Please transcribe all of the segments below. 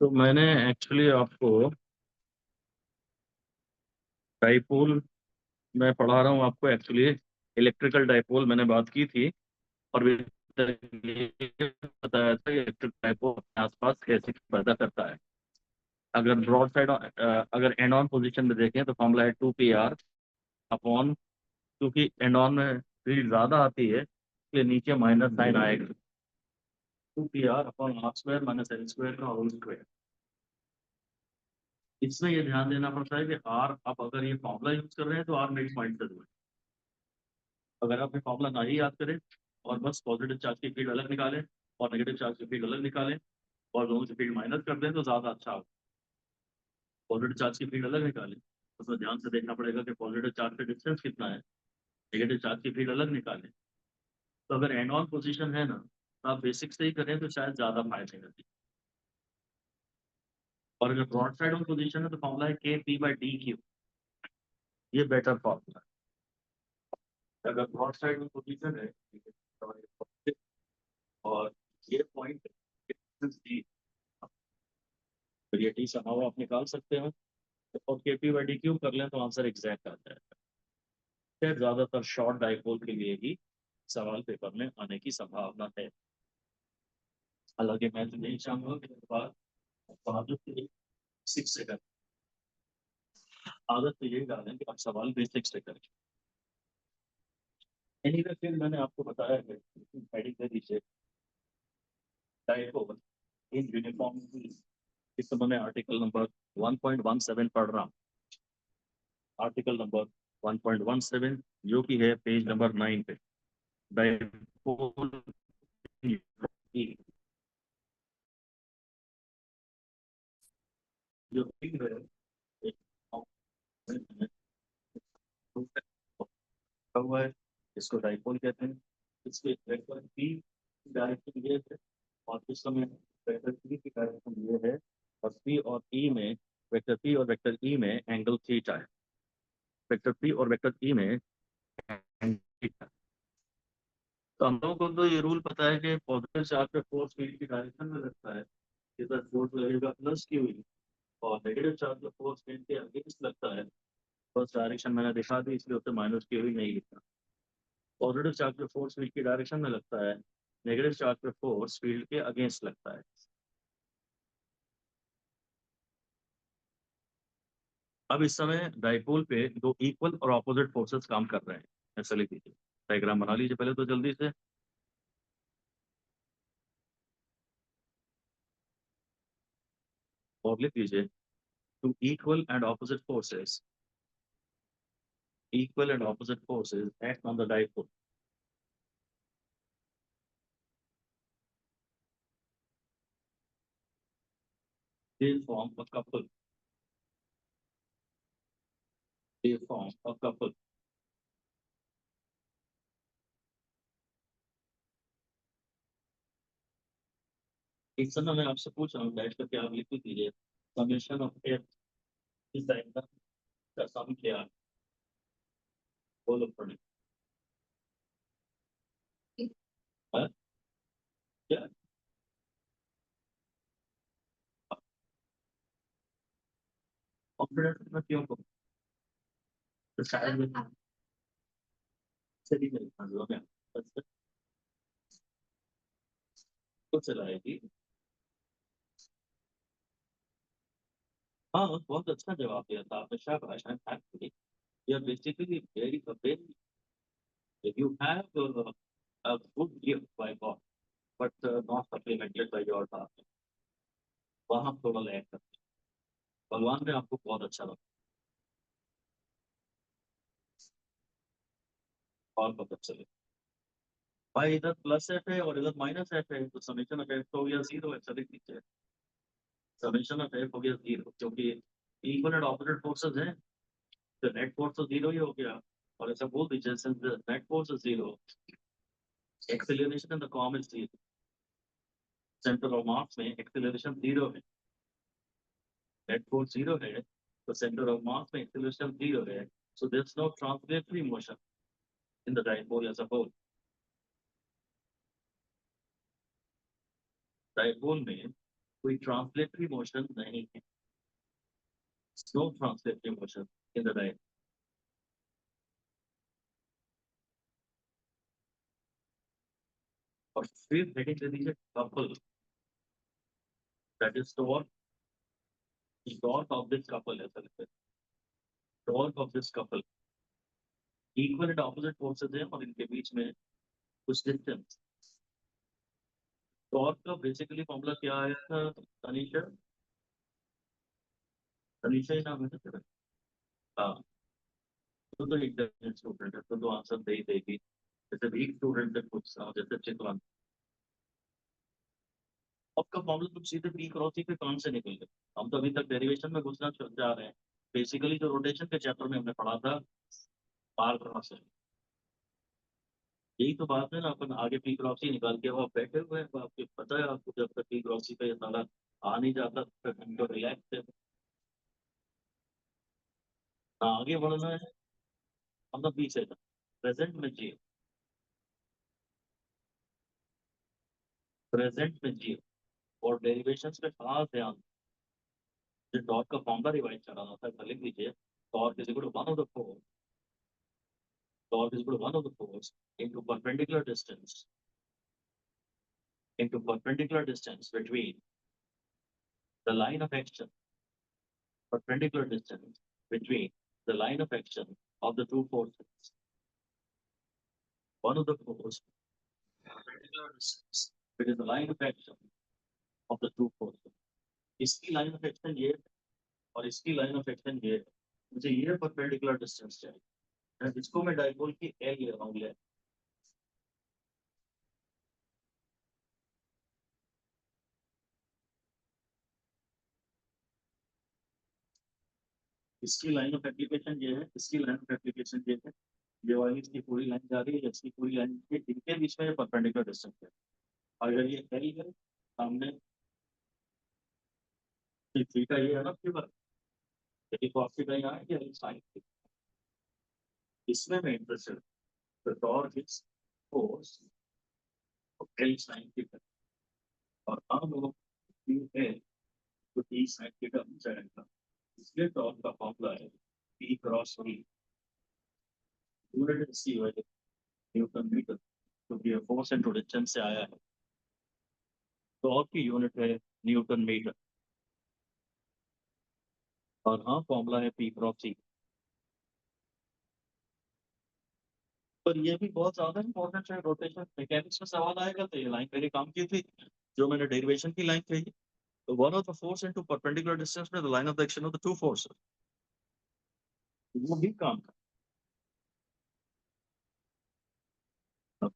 तो मैंने एक्चुअली आपको डाइपोल मैं पढ़ा रहा हूँ आपको एक्चुअली इलेक्ट्रिकल डाइपोल मैंने बात की थी। और अभी तक ये बताया था इलेक्ट्रिक डाइपोल अपने आसपास कैसे पैदा करता है। अगर ब्रॉड साइड अगर एंड ऑन पोजीशन में देखें तो फॉर्मूला है 2 pr अपॉन, क्योंकि एंड ऑन में फील्ड ज्यादा आती है इसलिए नीचे माइनस साइन आएगा। 2 pr upon R square minus L square का होल स्क्वायर। इसमें ये ध्यान देना पड़ता है कि आर, आप अगर ये फॉर्मूला यूज कर रहे हैं तो आर मिड पॉइंट से दूर है। अगर आप ये फॉर्मूला ना ही याद करें और बस पॉजिटिव चार्ज की फील्ड अलग निकालें और नेगेटिव चार्ज की फील्ड अलग निकालें और दोनों की फील्ड माइनस कर दें तो ज़्यादा अच्छा होगा। पॉजिटिव चार्ज की फील्ड अलग निकालें, उसमें ध्यान से देखना पड़ेगा कि पॉजिटिव चार्ज का डिस्टेंस कितना है। नेगेटिव चार्ज की फील्ड अलग निकालें। तो अगर एंड ऑन पोजिशन है ना तो आप बेसिक से ही करें तो शायद ज़्यादा फायदे करती। और अगर ब्रॉड साइड ऑन पोजिशन है तो फॉर्मूला है Kp/dq। ये बेटर फॉर्मूला है। अगर ब्रॉड साइड ऑन पोजिशन है और ये पॉइंट डी, ये डी समाव आप निकाल सकते हो और Kp/dq कर लें तो आंसर एग्जैक्ट आता है। फिर ज्यादातर शॉर्ट डाइपोल के लिए ही सवाल पेपर में आने की संभावना है। हालांकि मैं तो नहीं चाहूंगा कि इस बार आदत 6 सेकंड, आदत तो यही डालें कि आप सवाल बेसिक से करें। एनीवे फिर मैंने आपको बताया है हेडिंग दे दीजिए डाइपोल इन यूनिफॉर्म। इस समय मैं आर्टिकल नंबर 1.17 पढ़ रहा हूँ। आर्टिकल नंबर 1.17 जो कि है पेज नंबर 9 पे। डाइपोल जो है हुआ है, इसको डाइपोल कहते हैं। इसके वेक्टर पी की डायरेक्शन ये है और इस समय वेक्टर पी की डायरेक्शन ये है। और पी और ई में, वेक्टर पी और वेक्टर ई में एंगल थीटा है। वेक्टर पी और वेक्टर ई में एंगल थीटा। तो हम लोगों को तो ये रूल पता है कि पॉजिटिव चार्ज पे फोर्स फील्ड की डायरेक्शन में लगता है, इधर फोर्स लगेगा प्लस की हुई। और नेगेटिव चार्ज पे फोर्स फील्ड के अगेंस्ट लगता है, फर्स्ट डायरेक्शन मैंने दिखा दी इसलिए उसे माइनस की हुई नहीं लिखा। पॉजिटिव चार्ज पे फोर्स फील्ड की डायरेक्शन में लगता है, नेगेटिव चार्ज पे फोर्स फील्ड के अगेंस्ट लगता है। अब इस समय डाइपोल पे दो इक्वल और ऑपोजिट फोर्सेस काम कर रहे हैं। ऐसा लिख लीजिए, डायग्राम बना लीजिए पहले तो जल्दी से। और लिख लीजिए to equal and opposite forces act on the dipole. They form a couple. They form a couple. इस समय मैं आपसे पूछ रहा हूँ बैठ करके आप लिख लीजिए समेशन ऑफ एफ इस डायग्राम का सम क्या है। बोलो पढ़े। हाँ? क्या कॉन्फिडेंस में क्यों को तो शायद में सही मेरे ख्याल में बस तो चलाएगी। हाँ बहुत अच्छा जवाब दिया था आपने, शाबाश। Actually you are basically very very, you have a good gift by God but not supplemented by your task। वहाँ थोड़ा लैग करते हैं। भगवान ने आपको बहुत अच्छा रखा और पता चले भाई इधर प्लस एफ है और इधर माइनस एफ है तो समेशन ऑफ एफ हो गया जीरो। ऐसा लिख दीजिए समेशन ऑफ एफ हो गया जीरो, क्योंकि इक्वल एंड ऑपोजिट फोर्सेस हैं तो नेट फोर्स तो जीरो ही हो गया। और ऐसा बोल दीजिए since the net force is zero, acceleration in the com is zero. Centre of mass में एक्सेलरेशन जीरो है, नेट फोर्स जीरो है, तो सेंटर ऑफ मास में एक्सेलरेशन जीरो है। So there's no translatory motion in the dipole as a whole। Dipole में कोई translatory motion नहीं है, no translatory motion in the diagram. और फिर हेडिंग दे दीजिए couple, that is torque of this couple ऐसा लिखते हैं, torque of this couple, equal and opposite forces हैं और इनके बीच में कुछ डिस्टेंस। टॉर्क का बेसिकली फॉर्मूला क्या आया था तनीषा? तनीषा ही नाम है ना तेरा? हाँ, तो इंटेलिजेंट स्टूडेंट है तो आंसर दे ही देगी। जैसे वीक स्टूडेंट से पूछ रहा हूँ, जैसे चित्रन, आपका फॉर्मूला तुम सीधे पी क्रॉस ई पे कौन से निकल गए? हम तो अभी तक डेरिवेशन में घुसना जा रहे हैं। बेसिकली जो रोटेशन के चैप्टर में हमने पढ़ा था, पार क्रॉस है, यही तो बात है ना। अपन आगे पी क्रॉस ही निकाल के वो आप बैठे हुए हैं, तो आपको पता है, आपको जब तक पी क्रॉस का ये सारा आ नहीं जाता तब तक हमको रिलैक्स है ना, आगे बढ़ना है। हम तो पीछे था, प्रेजेंट में जियो, प्रेजेंट में जियो। और डेरिवेशन पे खास ध्यान, जो टॉर्क का फॉर्मूला रिवाइज कराना था, कर लिख लीजिए। Torque is equal to one of the force, torque is equal to one of the force into perpendicular distance between the line of action, perpendicular distance between the line of action of the two forces. One of the force, perpendicular distance between the line of action of the two forces. इसकी line of action ये है और इसकी line of action ये है। मुझे ये perpendicular distance चाहिए, इसको मैं डाइपोल की एल ले रहा हूँ। इसकी लाइन ऑफ एप्लीकेशन ये है, इसकी लाइन ऑफ एप्लीकेशन ये है। ये वाली इसकी पूरी लाइन जा रही है, इसकी पूरी लाइन, इनके बीच में परपेंडिकुलर डिस्टेंस है। अगर ये एल है सामने, थीटा ये है ना आपके पास, यदि cos थीटा यहाँ है कि साइन थीटा, इसमें मैं इंटरेस्टेड, तो torque is force L sine theta, और हम लोग क्यू है तो टी साइन थीटा बन जाएगा। इसलिए टॉर्क का फॉर्मूला है P cross V, unit C Y newton metre, क्योंकि ये फोर्स एंड डिस्टेंस से आया है। टॉर्क की यूनिट है न्यूटन मीटर, और हाँ फॉर्मूला है पी क्रॉस सी। पर ये भी बहुत ज्यादा इंपॉर्टेंट है, रोटेशन मैकेनिक्स में सवाल आएगा तो ये लाइन मेरे काम की थी, जो मैंने डेरिवेशन की लाइन कही। So one of the force into perpendicular distance में the line of the action of the two forces, वो भी काम का। अब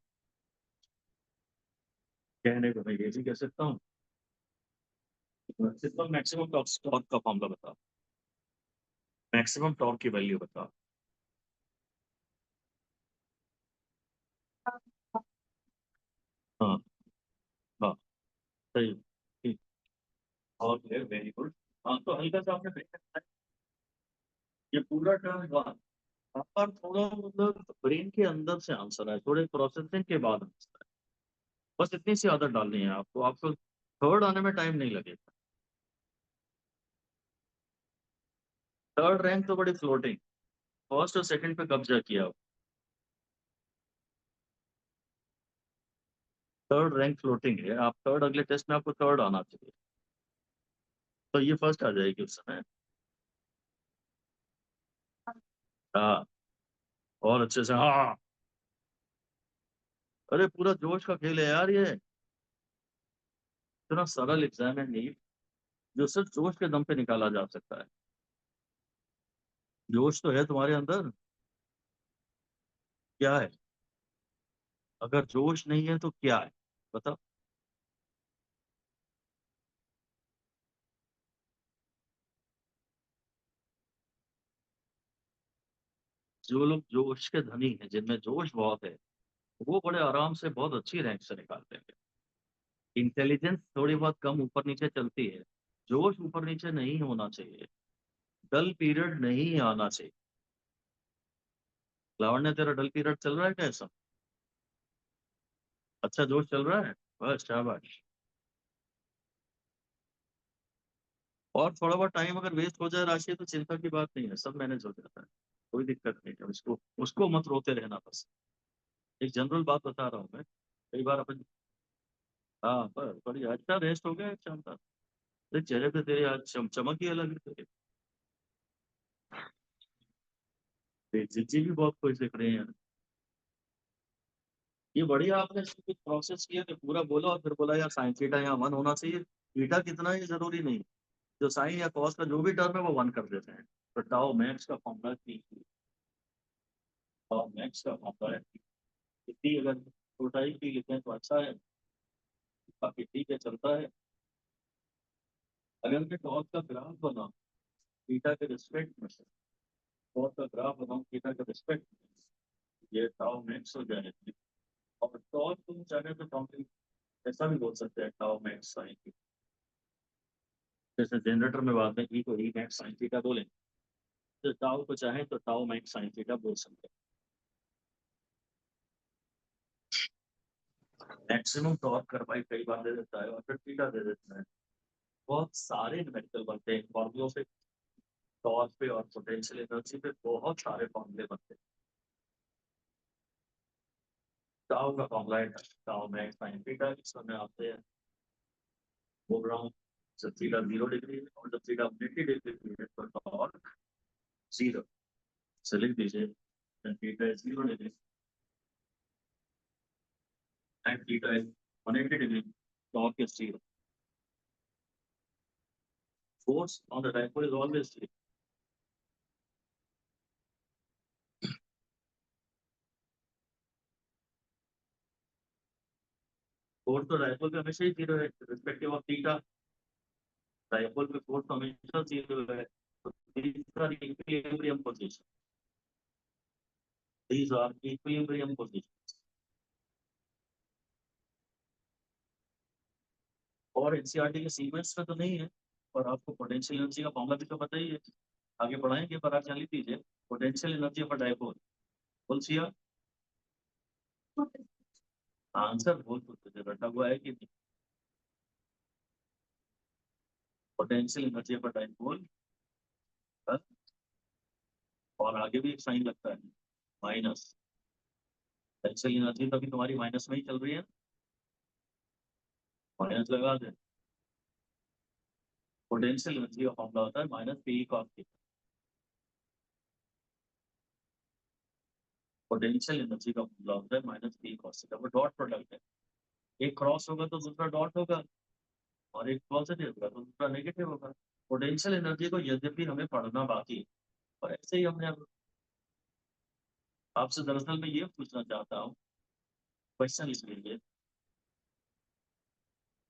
कहने को मैं ये भी कह सकता हूँ, सिंपल मैक्सिमम टॉर्क का फॉर्मूला बता, मैक्सिमम टॉर्क की वैल्यू बता। हाँ, हाँ, सही, ठीक। और वेरी गुड। हाँ, तो हल्का सा आपने देखा, ये पूरा टर्म वन, पर थोड़ा मतलब ब्रेन के अंदर से आंसर है, थोड़े प्रोसेसिंग के बाद आंसर है। बस इतनी सी आदत डालनी है आपको, आपको थर्ड आने में टाइम नहीं लगेगा। थर्ड रैंक तो बड़ी फ्लोटिंग, फर्स्ट और सेकंड पे कब्जा किया। थर्ड रैंक फ्लोटिंग है, आप थर्ड, अगले टेस्ट में आपको थर्ड आना चाहिए, तो ये फर्स्ट आ जाएगी उस समय। हाँ, और अच्छे से, हाँ। अरे पूरा जोश का खेल है यार ये, इतना सरल एग्जाम है नीट, जो सिर्फ जोश के दम पे निकाला जा सकता है। जोश तो है तुम्हारे अंदर, क्या है? अगर जोश नहीं है तो क्या है, बताओ। जो लोग जोश के धनी हैं, जिनमें जोश बहुत है, वो बड़े आराम से बहुत अच्छी रैंक से निकालते हैं। इंटेलिजेंस थोड़ी बहुत कम ऊपर नीचे चलती है, जोश ऊपर नीचे नहीं होना चाहिए, डल पीरियड नहीं आना चाहिए। लावण्य, तेरा डल पीरियड चल रहा है कैसा? अच्छा जोश चल रहा है, बस शाबाश। और थोड़ा बहुत टाइम अगर वेस्ट हो जाए राशि तो चिंता की बात नहीं है, सब मैनेज हो जाता है, कोई दिक्कत नहीं है। उसको उसको मत रोते रहना बस। एक जनरल बात बता रहा हूँ मैं, कई बार अपन। हाँ बस बढ़िया, अच्छा रेस्ट हो गया एक शाम का। अरे चेहरे पे तेरे आज चमक ही अलग है तेरे। जी भी बहुत खुश दिख रहे हैं। ये बढ़िया आपने कुछ प्रोसेस किया कि पूरा बोला और फिर बोला यार साइन थीटा यहाँ वन होना चाहिए। थीटा कितना ये जरूरी नहीं, जो साइन या कॉस का जो भी टर्म है वो वन कर देते हैं। तो टाउ मैक्स का फॉर्मूला टाउ मैक्स का फॉर्मूला है इतनी, अगर छोटा ही लिखें तो अच्छा है, बाकी ठीक है चलता है। अगर मैं टॉस का ग्राफ बनाऊं थीटा के रिस्पेक्ट में, टॉस का ग्राफ बनाऊं थीटा के रिस्पेक्ट में, ये टाउ मैक्स हो जाएगा। और टॉस तुम चाहे तो फॉर्मूला ऐसा भी बोल सकते हैं, टाउ मैक्स साइन थीटा। जैसे जनरेटर में बात है ई को ई मैक्स साइन थीटा बोले, तो टाउ को चाहे तो टाउ मैक्स साइन थीटा बोल सकते हैं। मैक्सिमम टॉर्क करवाई कई बार दे देता है और फिर थीटा दे देता है। बहुत सारे न्यूमेरिकल बनते हैं फॉर्मूलों पे, टॉर्क पे और पोटेंशियल एनर्जी पे बहुत सारे फॉर्मूले बनते हैं। टाउ का फॉर्मूला है टाउ मैक्स साइन थीटा, इसमें मैं आपसे बोल रहा हूँ जब थीटा 0 डिग्री है और जब थीटा 90 डिग्री है तो टॉर्क 0 से लिख दीजिए। Theta is 0 degree and theta is 180 degree, torque is 0। Force on the dipole is always 0। Force तो डायपोल पे हमेशा ही 0 है रिस्पेक्टिव ऑफ थीटा। डायपोल पे फोर्स हमेशा 0 है। तो these are equilibrium position, these are equilibrium positions। और एनसीईआरटी के सीक्वेंस में तो नहीं है, पर आपको पोटेंशियल एनर्जी का फॉर्मूला भी तो पता ही है। आगे बढ़ाएंगे पर आप जान लीजिए पोटेंशियल एनर्जी फॉर डायपोल बोल सिया। आंसर बोल तो तुझे रटा हुआ है कि नहीं। पोटेंशियल एनर्जी फॉर डायपोल और आगे भी एक साइन लगता है माइनस। पोटेंशियल एनर्जी तो अभी तुम्हारी माइनस में ही चल रही है, माइनस लगा दे। पोटेंशियल एनर्जी का फॉर्मूला होता है minus P cos theta. Potential energy का फॉर्मूला होता है माइनस पी कॉस थीटा, वो डॉट प्रोडक्ट है। एक क्रॉस होगा तो दूसरा डॉट होगा, और एक पॉजिटिव होगा तो दूसरा नेगेटिव होगा। पोटेंशियल एनर्जी को यद्यपि हमें पढ़ना बाकी है, और ऐसे ही हमने आपसे दरअसल मैं ये पूछना चाहता हूँ, क्वेश्चन लिख लीजिए।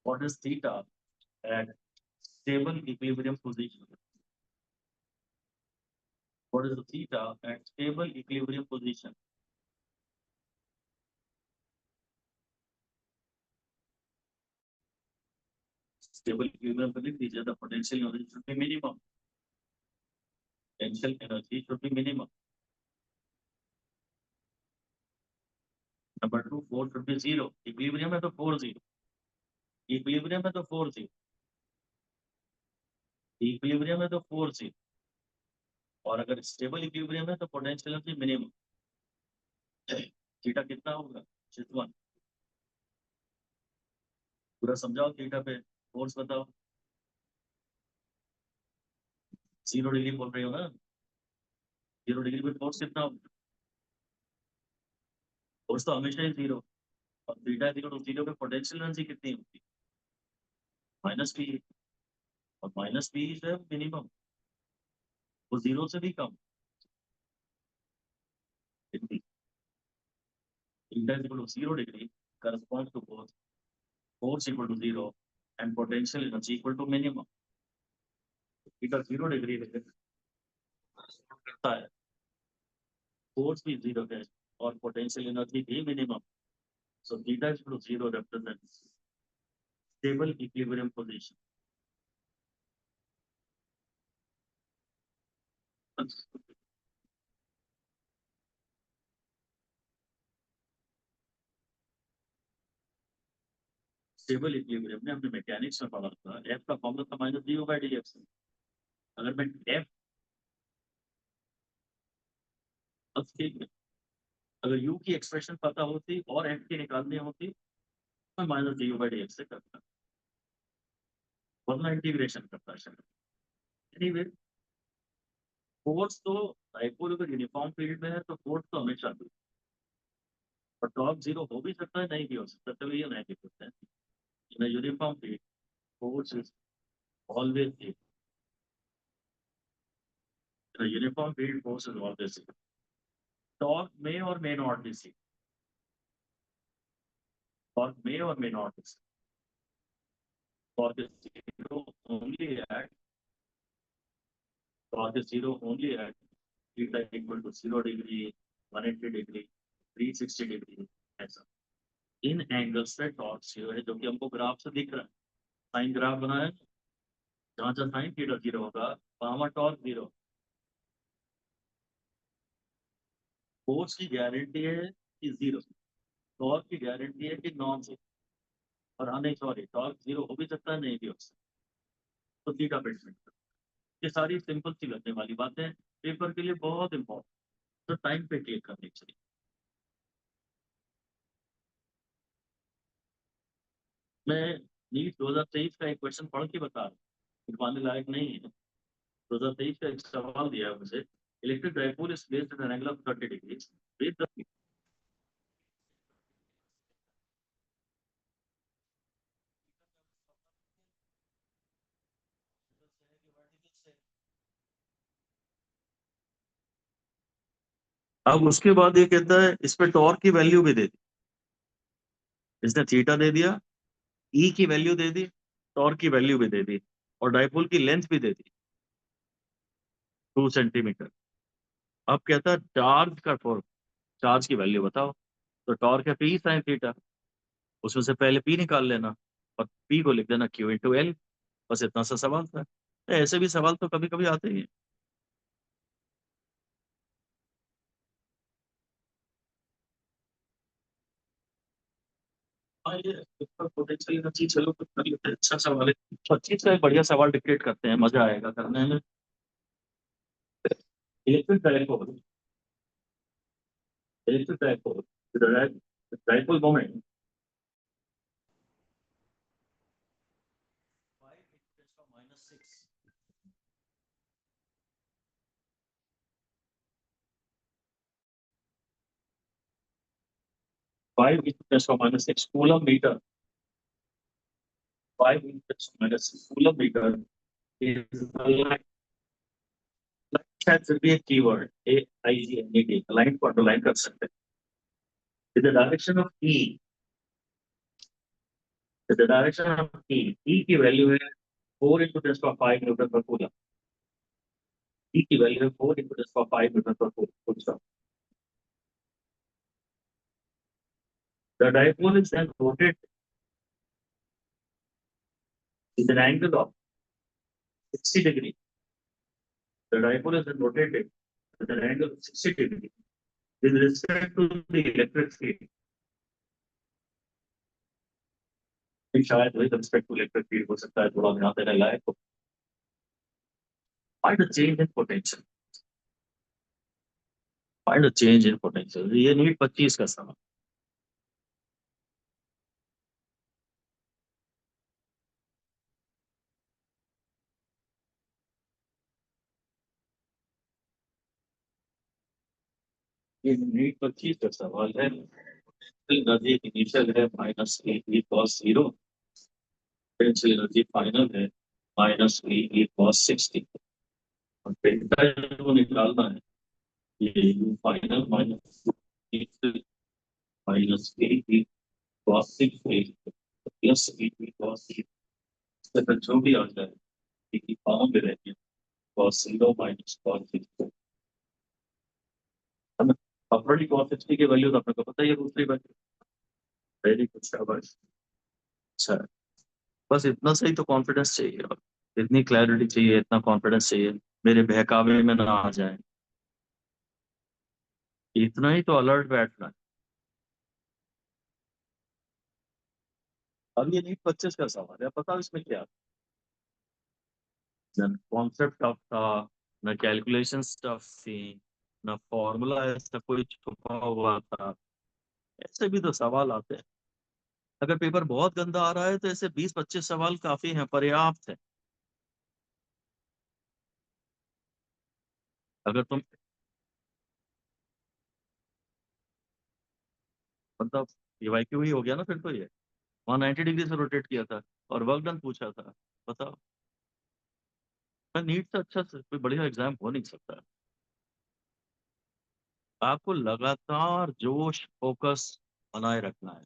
What is theta at stable equilibrium position? What is theta at stable equilibrium position? Stable equilibrium पे लिख दीजिए the potential energy should be minimum. Potential energy should be minimum. Number two, force should be 0। Equilibrium है तो 4 0। Equilibrium है तो 4 0। Equilibrium है तो 4 0। और अगर स्टेबल इक्विलिब्रियम है तो पोटेंशियल एनर्जी मिनिमम। थीटा कितना होगा चितवन? पूरा समझाओ थीटा पे, फोर्स बताओ। 0 डिग्री बोल रही हो ना? 0 डिग्री पे फोर्स कितना होगा? फोर्स तो हमेशा ही 0। और थीटा 0 पे पोटेंशियल एनर्जी कितनी होती है? -p। और -p जो है मिनिमम, वो 0 से भी कम। Theta 0 degree corresponds to both force equal to 0 and potential energy equal to minimum। Theta 0 degree करता है, फोर्स भी 0 है और पोटेंशियल एनर्जी भी minimum. So theta is equal to 0 represents stable equilibrium position। Stable equilibrium में हमने mechanics में पढ़ा था, एफ का फॉर्मूला था minus D by D x. अगर मैं एफ ठीक है, अगर यू की एक्सप्रेशन पता होती और एफ की निकालनी होती तो मैं minus D by D x से करता, वरना इंटीग्रेशन करता शायद। एनीवे, फोर्स तो डाइपोल अगर यूनिफॉर्म फील्ड में है तो फोर्स तो हमेशा भी, और टॉर्क जीरो हो भी सकता है, नहीं भी हो सकता, चलो ये नहीं लिखते हैं। In uniform field force is always zero, uniform field force is always zero. Torque may or may not be C, torque may or may not be C, torque is zero only at, torque is zero only at theta equal to 0 degree, 180 degree, 360 degree, ऐसा। इन angles पे torque zero है, जो कि हमको graph से दिख रहा है। साइन ग्राफ बनाया, जहां जहां साइन थीटा जीरो होगा वहां टॉर्क जीरो। फोर्स की गारंटी है कि जीरो, टॉर्क की गारंटी है कि नॉन जीरो। और हाँ नहीं सॉरी, टॉर्क जीरो हो भी सकता है, नहीं भी हो सकता, तो थीटा फिट। ये सारी सिंपल सी लगने वाली बातें पेपर के लिए बहुत इंपॉर्टेंट, तो टाइम पे क्लिक करनी चाहिए। मैं नीट 2023 का एक क्वेश्चन पढ़ के बता रहा हूँ, दिखाने लायक नहीं है। 2023 का एक सवाल दिया है मुझे, electric dipole is placed at an angle of 30 degrees with the, अब उसके बाद ये कहता है इस पे टॉर्क की वैल्यू भी दे दी, इसने थीटा दे दिया, ई की वैल्यू दे दी, टॉर्क की वैल्यू भी दे दी, और डाइपोल की लेंथ भी दे दी 2 सेंटीमीटर। अब कहता है चार्ज का टॉर्क, चार्ज की वैल्यू बताओ। तो टॉर्क है पी साइन थीटा, उसमें से पहले पी निकाल लेना और पी को लिख देना क्यू इंटू एल। बस इतना सा सवाल था। ऐसे भी सवाल तो कभी कभी आते ही हैं। हाँ, ये पोटेंशियल एनर्जी, चलो कुछ कर लेते हैं, अच्छा सवाल है। 25 का एक बढ़िया सवाल डिक्टेट करते हैं, मजा आएगा करने में। Electric dipole, electric dipole, dipole moment 5 × 10⁻⁶ coulomb metre, 5 × 10⁻⁶ coulomb metre is शायद फिर भी एक keyword A I G N E T line को अंडरलाइन कर सकते हैं। in the direction of E, in the direction of E, E की value है 4 × 10⁵ न्यूटन पर कूलम। E की वैल्यू है 4 × 10⁵ न्यूटन पर coulomb. The dipole is then rotated with an angle of 60 degree. The dipole is then rotated with an angle of 60 degree with respect to the electric field. शायद with respect to electric field हो सकता है, थोड़ा ध्यान देने लायक। Find the change in potential. Find the change in potential. ये NEET 25 का सवाल। ये नीट 25 का सवाल है। एनर्जी इनिशियल है -e cos 0, potential energy final है -e cos 60, और डेल्टा जो निकालना है ये u final -e cos 60 plus e cos 60, जो भी आ जाए की फॉर्म में रहती है cos 0 -cos 60। अपनी cos 60 की वैल्यू तो अपने को पता ही है, दूसरी वैल्यू। वेरी गुड, शाबाश। अच्छा, बस इतना सही तो कॉन्फिडेंस चाहिए, और इतनी क्लैरिटी चाहिए, इतना कॉन्फिडेंस चाहिए, मेरे बहकावे में ना आ जाए। इतना ही तो अलर्ट बैठना है। अब ये नीट 25 का सवाल है, पता इसमें क्या न कॉन्सेप्ट टफ था, न कैलकुलेशन टफ थी, न फॉर्मूला ऐसा कोई छुपा हुआ था। ऐसे भी तो सवाल आते हैं। अगर पेपर बहुत गंदा आ रहा है तो ऐसे 20-25 सवाल काफी हैं, पर्याप्त है। अगर तुम मतलब पीवाईक्यू ही हो गया ना फिर तो ये, वहाँ 90 डिग्री से रोटेट किया था और वर्क डन पूछा था। बताओ, नीट से अच्छा से कोई बढ़िया एग्जाम हो नहीं सकता। आपको लगातार जोश फोकस बनाए रखना है।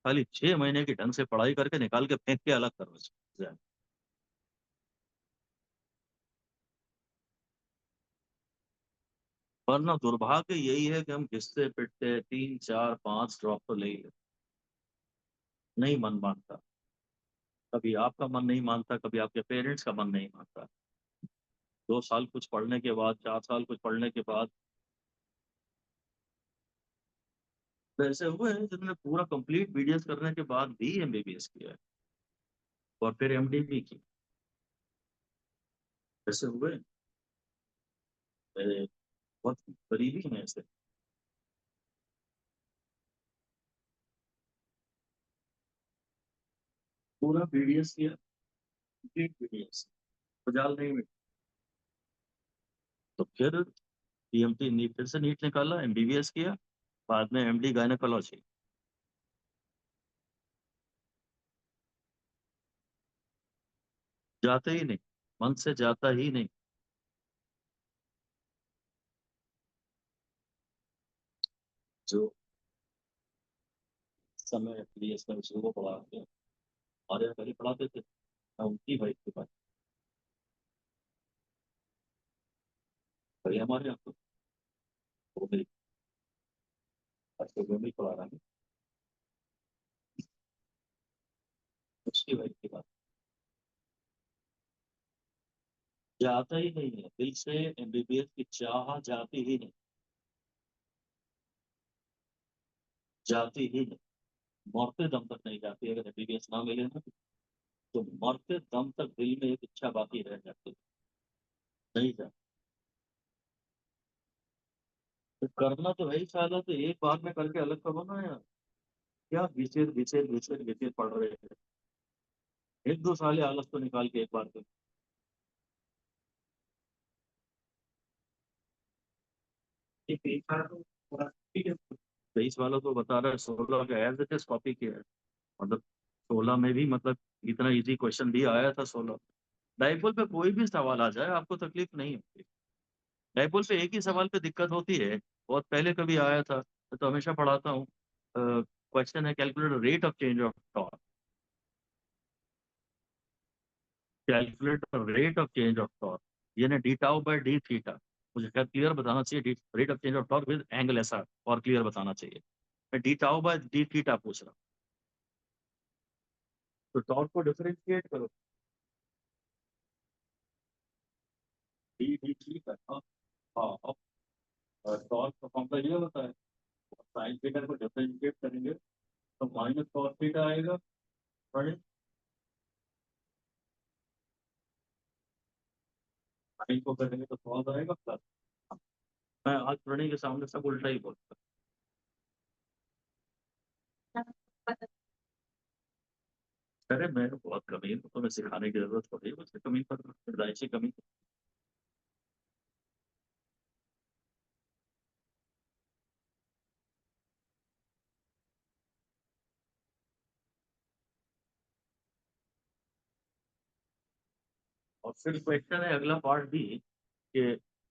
खाली 6 महीने की ढंग से पढ़ाई करके निकाल के फेंक के अलग करो एग्जाम। वरना दुर्भाग्य यही है कि हम घिसते पिटते 3 4 5 ड्रॉप तो ले ही लेते। नहीं मन मानता, कभी आपका मन नहीं मानता, कभी आपके पेरेंट्स का मन नहीं मानता। 2 साल कुछ पढ़ने के बाद, 4 साल कुछ पढ़ने के बाद तो ऐसे हुए हैं जिन्होंने पूरा कंप्लीट बीडीएस करने के बाद भी एमबीबीएस किया है और फिर एमडी भी की। ऐसे हुए हैं। बहुत गरीबी में ऐसे। पूरा बीडीएस किया, कंप्लीट बीडीएस, मजाल नहीं मिली। तो फिर पीएमटी नी फिर से नीट निकाला, एमबीबीएस किया, बाद में एमडी गायनेकोलॉजी। जाते ही नहीं, मन से जाता ही नहीं। जो समय बीएस में शुरू को पढ़ाते हैं और यहाँ पहले पढ़ाते थे, मैं उनकी भाई के पास भाई हमारे यहाँ तो वो मेरी अच्छे वो भी पढ़ा रहा है, उसकी भाई के पास जाता ही नहीं है दिल से। एमबीबीएस की चाह जाती ही नहीं, जाती ही नहीं। मरते दम तक नहीं जाती। अगर एमबीबीएस ना मिले ना तो मरते दम तक दिल में एक इच्छा बाकी रह जाती है, नहीं जाती। तो करना तो है ही साला, तो एक बार में करके अलग करो ना यार। क्या घिसेर घिसेर घिसेर घिसेर पढ़ रहे हैं। 1-2 साल आलस तो निकाल के एक बार के। एक बार तो पूरा ठीक है। 23 वाला तो बता रहा है 16 का एज इट इज कॉपी किया है। मतलब 16 में भी मतलब इतना इजी क्वेश्चन भी आया था 16। डाइपोल पे कोई भी सवाल आ जाए आपको तकलीफ नहीं होती। डाइपोल पे एक ही सवाल पे दिक्कत होती है, बहुत पहले कभी आया था तो हमेशा पढ़ाता हूँ। क्वेश्चन है calculate rate of change of torque. Calculate rate of change of torque, यानी d tau by D theta. मुझे खैर क्लियर बताना चाहिए, rate of change of torque with angle ऐसा, और क्लियर बताना चाहिए। मैं d tau by D theta पूछ रहा हूँ। तो टॉर्क को डिफरेंशिएट करो। डी डी थीटा, हाँ हाँ। और टॉर्क का फॉर्मूला ये होता है, साइन थीटा को डिफरेंशिएट करेंगे तो माइनस कॉस थीटा आएगा। साइन को करेंगे तो कॉस आएगा प्लस। मैं आज प्रणय के सामने सब उल्टा ही बोलता हूँ। अरे मैं तो बहुत कमी है, तो तुम्हें सिखाने की जरूरत पड़ी, मुझसे कमी पर पैदाइशी कमी। और फिर क्वेश्चन है अगला पार्ट भी कि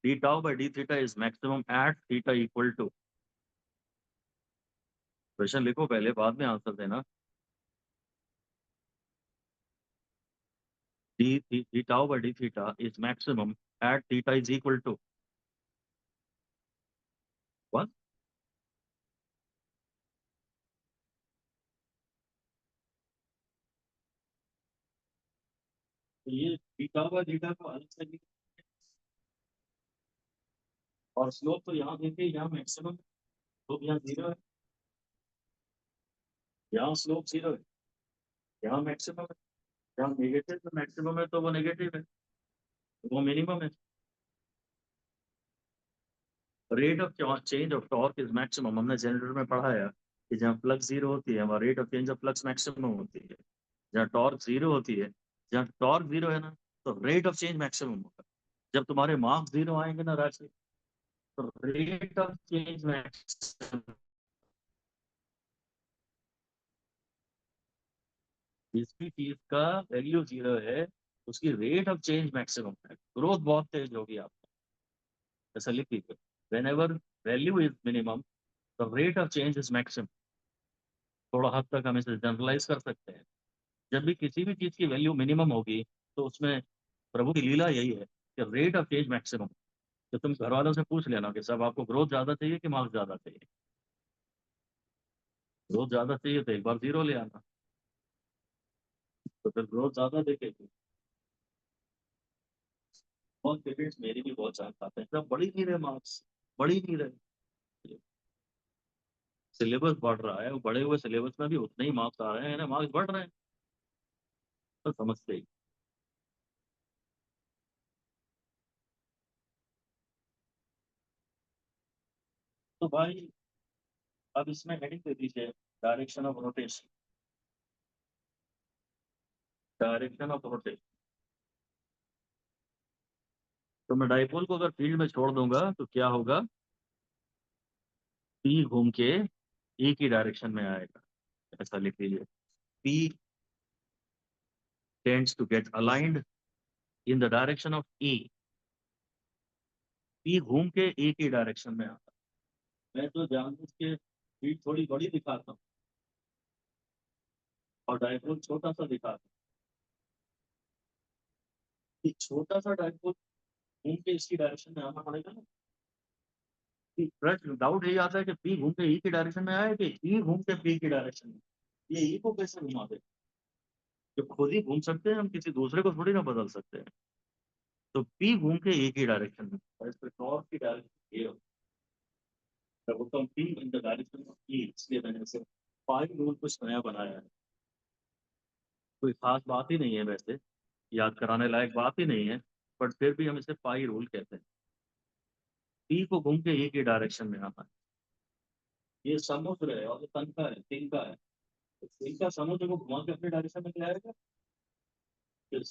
D tau by D theta is maximum at theta equal to. Question लिखो पहले, बाद में आंसर देना। D tau by D theta is maximum at theta is equal to one. तो ये डी टाउ बाय थीटा को अलग से और स्लोप तो यहाँ देखिए, यहाँ मैक्सिमम स्लोप यहाँ जीरो है, यहाँ स्लोप जीरो है। यहाँ मैक्सिमम है, जहाँ नेगेटिव में मैक्सिमम है तो वो नेगेटिव है, वो मिनिमम है। Rate of change of torque is maximum, हमने जनरेटर में पढ़ा है कि जहाँ फ्लक्स जीरो होती है वहाँ rate of change of flux maximum होती है। जहाँ टॉर्क जीरो होती है, जहाँ टॉर्क जीरो है ना, तो रेट ऑफ चेंज मैक्सिमम होगा। जब तुम्हारे मार्क्स जीरो आएंगे ना राशि, तो रेट ऑफ चेंज मैक्सिमम, जिस भी चीज का वैल्यू जीरो है उसकी रेट ऑफ चेंज मैक्सिमम है, ग्रोथ बहुत तेज होगी आपको। ऐसा लिख लीजिए, when ever value is minimum the rate of change is maximum. थोड़ा हद तक हम इसे जनरलाइज कर सकते हैं। जब भी किसी भी चीज की वैल्यू मिनिमम होगी तो उसमें प्रभु की लीला यही है कि रेट ऑफ चेंज मैक्सिमम। तो तुम घर वालों से पूछ लेना कि सब आपको ग्रोथ ज्यादा चाहिए कि मार्क्स ज्यादा चाहिए। ग्रोथ ज्यादा चाहिए तो एक बार जीरो ले आना, तो फिर ग्रोथ ज्यादा देखेगी। और पेरेंट्स मेरी भी बहुत चांस आते हैं, सब बढ़ ही नहीं रहे मार्क्स, बढ़ ही नहीं रहे। सिलेबस बढ़ रहा है, वो बढ़े हुए सिलेबस में भी उतने ही मार्क्स आ रहे हैं ना, मार्क्स बढ़ रहे हैं, तो समझते ही। तो भाई अब इसमें हेडिंग दे दीजिए, direction of rotation. Direction of rotation, तो मैं डाइपोल को अगर फील्ड में छोड़ दूंगा तो क्या होगा, पी घूम के ई की डायरेक्शन में आएगा। ऐसा लिख लीजिए, P tends to get aligned in the direction of E. P घूम के ई की डायरेक्शन में आता है। मैं तो जानबूझ के फील्ड थोड़ी बड़ी दिखाता हूँ और डाइपोल छोटा सा दिखाता हूँ, कि छोटा सा डाइपोल घूम के इसकी डायरेक्शन में आना पड़ेगा ना। कि प्रश्न डाउट यही आता है कि पी घूम के ई की डायरेक्शन में आए कि ई घूम के पी की डायरेक्शन में। ये ई को कैसे घुमा दे, जो खुद ही घूम सकते हैं, हम किसी दूसरे को थोड़ी ना बदल सकते हैं। तो पी घूम के ए की डायरेक्शन में, और इस पर टॉर्क की डायरेक्शन ये होता है, P in the direction of E, इसलिए मैंने इसे पाई रूल कुछ नया बनाया है। कोई खास बात ही नहीं है वैसे, याद कराने लायक बात ही नहीं है, बट फिर भी हम इसे पाई रूल कहते हैं। पी को घूम के ए की डायरेक्शन में आना है। ये समुद्र है और ये तन का है, तिनका है। तो तिनका समुद्र को घुमा के अपने डायरेक्शन में ले आएगा, फिर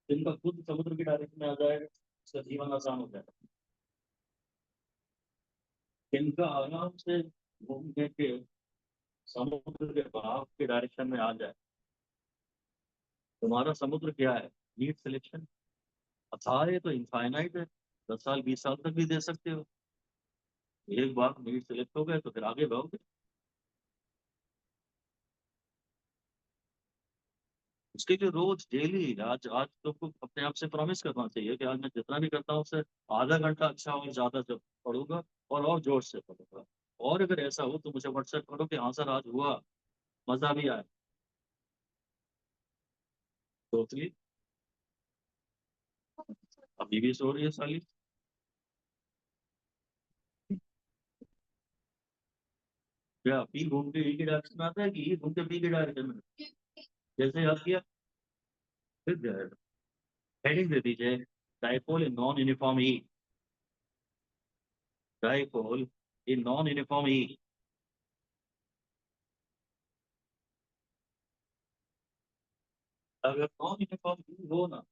तिनका खुद समुद्र की डायरेक्शन में आ जाएगा, उसका जीवन आसान हो जाएगा। तिनका आराम से घूमने के समुद्र के बहाव के डायरेक्शन में आ जाए। तुम्हारा समुद्र क्या है, नीट सिलेक्शन। अथाह है तो इनफाइनाइट है, 10 साल 20 साल तक भी दे सकते हो। एक बार नीट सिलेक्ट हो गए तो फिर आगे बढ़ोगे। उसके लिए रोज डेली, आज आज तुमको अपने आप से प्रॉमिस करना चाहिए कि आज मैं जितना भी करता हूँ उससे आधा घंटा अच्छा और ज्यादा जब पढ़ूंगा, और जोर से पढ़ूंगा। और अगर ऐसा हो तो मुझे व्हाट्सएप करो कि हाँ सर आज हुआ, मजा भी आया। टोटली। अभी भी सो रही है साली। क्या पी घूम के ई की डायरेक्शन में आता है कि ई घूम के पी की डायरेक्शन में? जैसे याद किया, फिर जाएगा। हेडिंग दे दीजिए, dipole in non uniform E. Dipole in non uniform E. अगर नॉन यूनिफॉर्म ई हो ना,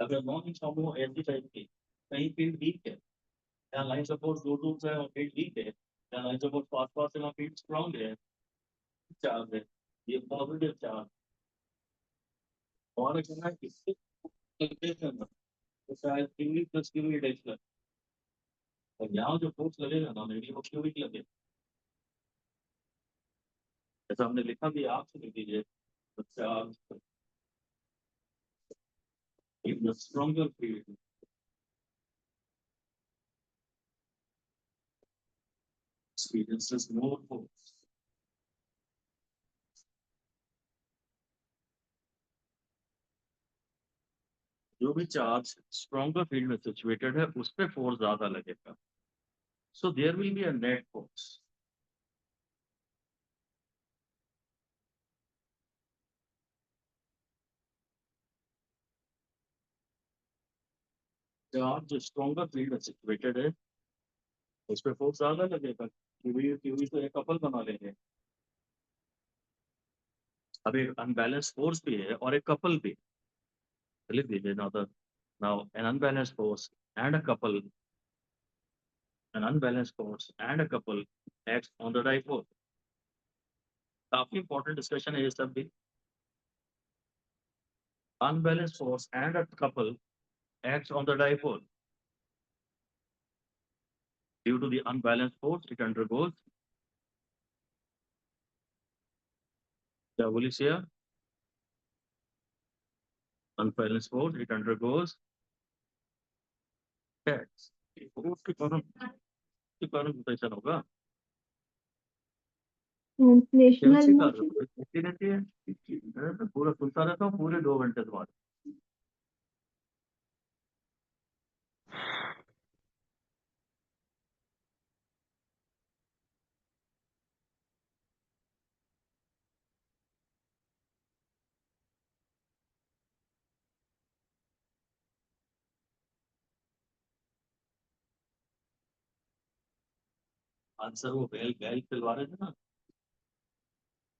अगर नॉन यूनिफॉर्म हो ऐसी टाइप की, कहीं फील्ड वीक है, यहाँ लाइन सपोर्ट दो टूल्स है और फील्ड वीक है, यहाँ लाइन सपोर्ट पास पास है वहाँ फील्ड स्ट्रॉन्ग है, चार्ज है, ये पॉजिटिव चार्ज। और कहना है इससे करना, तो शायद क्यूबिक प्लस क्यूबिक डेक्स, और यहाँ जो फोर्स लगेगा ना मेरी वो क्यूबिक लगे। जैसा हमने लिखा भी, आपसे लिख दीजिए, तो charge in the stronger field experiences more force। जो भी चार्ज स्ट्रॉन्गर फील्ड में सिचुएटेड है उस पर फोर्स ज्यादा लगेगा, so there will be a net force. Charge stronger field में सिचुएटेड है, उस पर फोर्स ज्यादा लगेगा, क्यूवी तो एक कपल बना लेंगे। अब एक अनबैलेंस फोर्स भी है और एक कपल भी, लिख दीजिए now an unbalance force and a couple, an unbalanced force and a couple acts on the dipole। काफी इंपॉर्टेंट डिस्कशन है ये सब भी। Unbalanced force and a couple acts on the dipole। Due to the unbalanced force, it undergoes, क्या बोली share, unbalanced force, it undergoes acts। Force के कारण rotation होगा, ट्रांसलेशनल कैसे मोशन। होती रहती है। मैं तो पूरा सुनता रहता हूँ पूरे 2 घंटे बाद। आंसर वो बैल बैल खिलवा रहे थे ना,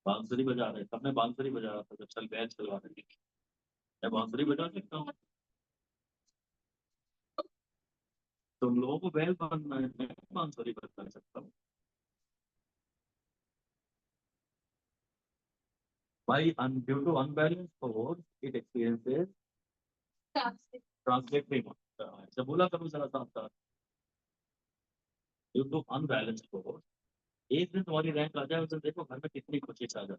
बांसुरी बजा रहे, सबने बांसुरी बजा रहा था जब चल बैल खिलवा रहे थे। मैं बांसुरी बजा सकता हूँ, तुम लोगों को बैल बनना है, मैं बांसुरी बजा सकता हूँ। भाई due to unbalance force it experiences translatory motion. ऐसे बोला करो जरा साथ साथ, ड्यू टू अनबैलेंस फोर्स। एक दिन तुम्हारी रैंक आ जाए उसे देखो घर में कितनी खुशी छा जाए,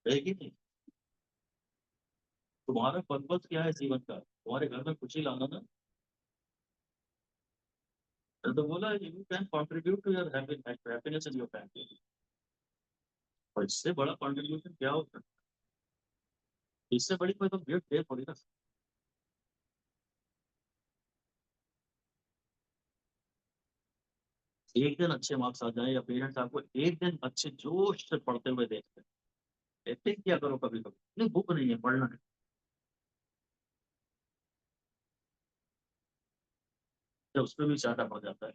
रहेगी नहीं। तुम्हारा पर्पस क्या है जीवन का, तुम्हारे घर में खुशी लाना ना। तो बोला you can contribute to your happiness in your family. और इससे बड़ा कंट्रीब्यूशन क्या होता है, इससे बड़ी कोई तो गिफ्ट दे थोड़ी ना। एक दिन अच्छे मार्क्स आ जाए या पेरेंट्स आपको एक दिन अच्छे जोश से पढ़ते हुए देखते हैं, ऐसे क्या करो कभी कभी, नहीं बुक नहीं है पढ़ना है, तो उस पर भी ज्यादा पड़ जाता है।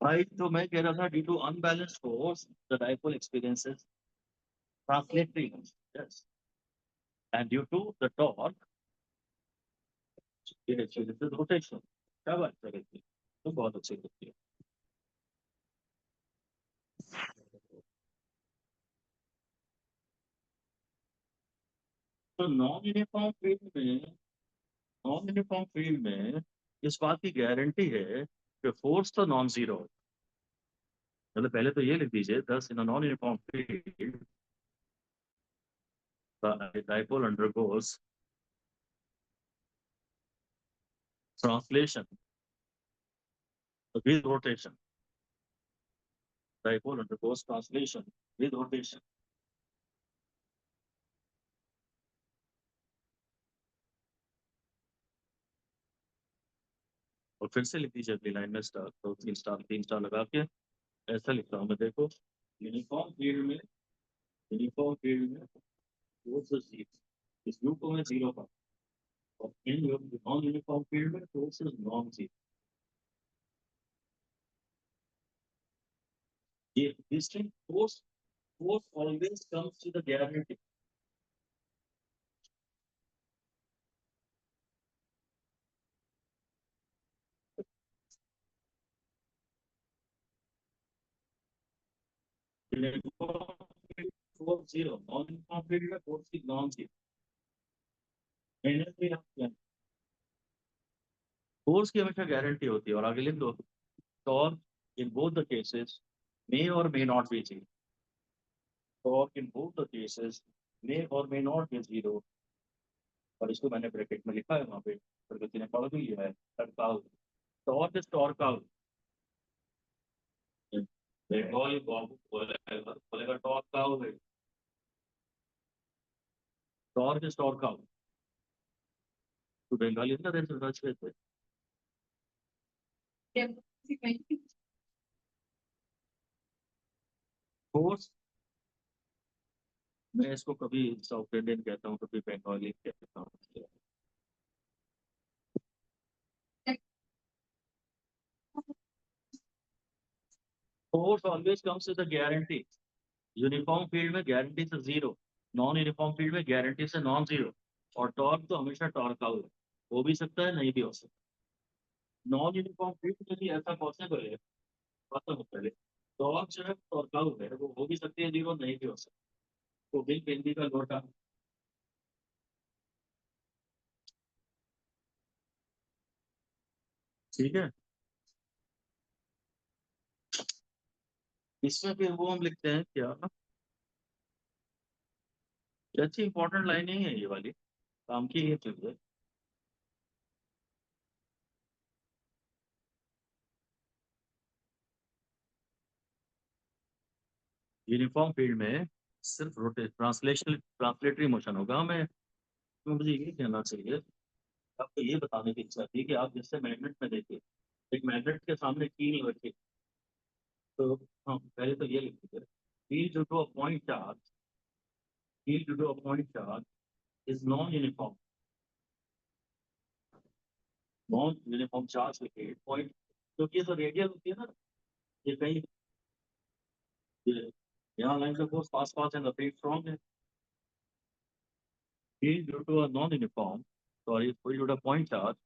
भाई तो मैं कह रहा था due to unbalance force the dipole experiences translatory yes, and due to the torque it experiences rotation. क्या बात कर रही थी, तो बहुत अच्छी होती है। तो नॉन यूनिफॉर्म फील्ड में इस बात की गारंटी है कि फोर्स तो नॉन जीरो है। मतलब पहले तो ये लिख दीजिए, दस इन non uniform field the dipole undergoes translation with rotation। Dipole undergoes translation with rotation। और फिर से लिख दीजिए अगली लाइन में स्टार, तो तीन स्टार लगा के ऐसा लिखता हूँ मैं, देखो यूनिफॉर्म फील्ड में फोर्स जीरो, इस ग्रुप को मैं जीरो का, और इन नॉन यूनिफॉर्म फील्ड में फोर्स नॉन जीरो। ये distinct force always comes to the guarantee. Force zero, non uniform field में फोर्स की नॉन जीरो। फोर्स की हमेशा गारंटी होती है, और आगे लिख दो, torque in both the cases may or may not be zero. Torque in both the cases may or may not be zero. और इसको मैंने ब्रैकेट में लिखा है वहां पे, प्रगति ने पढ़ भी लिया है। Torque torque is torque out, Bengali बाबू बोलेगा टॉर्क आउट है, टॉर्क इज टॉर्क आउट। तो बंगाली इतना देर से सर्च करते फोर्स मैं इसको कभी साउथ इंडियन कहता हूँ, कभी बंगाली कहता हूँ। Force always comes with a guarantee. Uniform field में गारंटी से जीरो, नॉन यूनिफॉर्म फील्ड में गारंटी से नॉन जीरो। और टॉर्क तो हमेशा टॉर्क आउट हो भी सकता है, नहीं भी हो सकता। नॉन यूनिफॉर्म फील्ड में भी ऐसा पॉसिबल है, बात तो पहले टॉर्क जो है टॉर्क आउट है, वो हो भी सकती है जीरो, नहीं भी हो सकती। तो बिग बिंदी का लोटा। ठीक है, इसमें फिर वो हम लिखते हैं क्या, ये अच्छी इंपॉर्टेंट लाइन नहीं है ये वाली, काम की ये चीज है। यूनिफॉर्म फील्ड में सिर्फ रोटेट ट्रांसलेशनल ट्रांसलेटरी मोशन होगा। हमें तो मुझे ये कहना चाहिए, आपको ये बताने की इच्छा थी कि आप जैसे मैग्नेट में देखिए, एक मैग्नेट के सामने कील रखिए, तो हाँ पहले तो ये लिखिए, कील due to a point charge, कील due to a point charge is non uniform. Non uniform charge लिखिए पॉइंट, क्योंकि ये तो रेडियल होती है ना, ये कहीं ये यहाँ लाइन से फोर्स पास पास है, फील्ड स्ट्रॉन्ग है। कील due to a non uniform, sorry field due to a point charge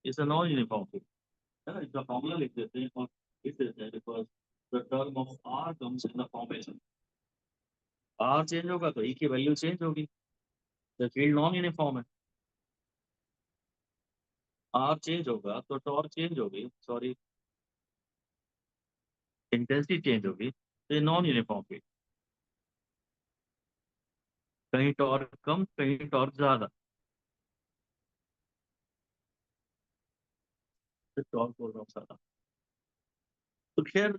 is a non uniform field, है ना। इसका फॉर्मूला लिख देते हैं और लिख देते हैं, because the term of R comes in the formation. R change होगा तो ई की वैल्यू चेंज होगी, तो फील्ड नॉन यूनिफॉर्म है। आर चेंज होगा तो टॉर्क चेंज होगी, सॉरी इंटेंसिटी चेंज होगी, तो ये नॉन यूनिफॉर्म फील्ड। कहीं टॉर्क कम, कहीं टॉर्क ज्यादा, तो टॉर्क बोल रहा हूँ ज्यादा। तो खैर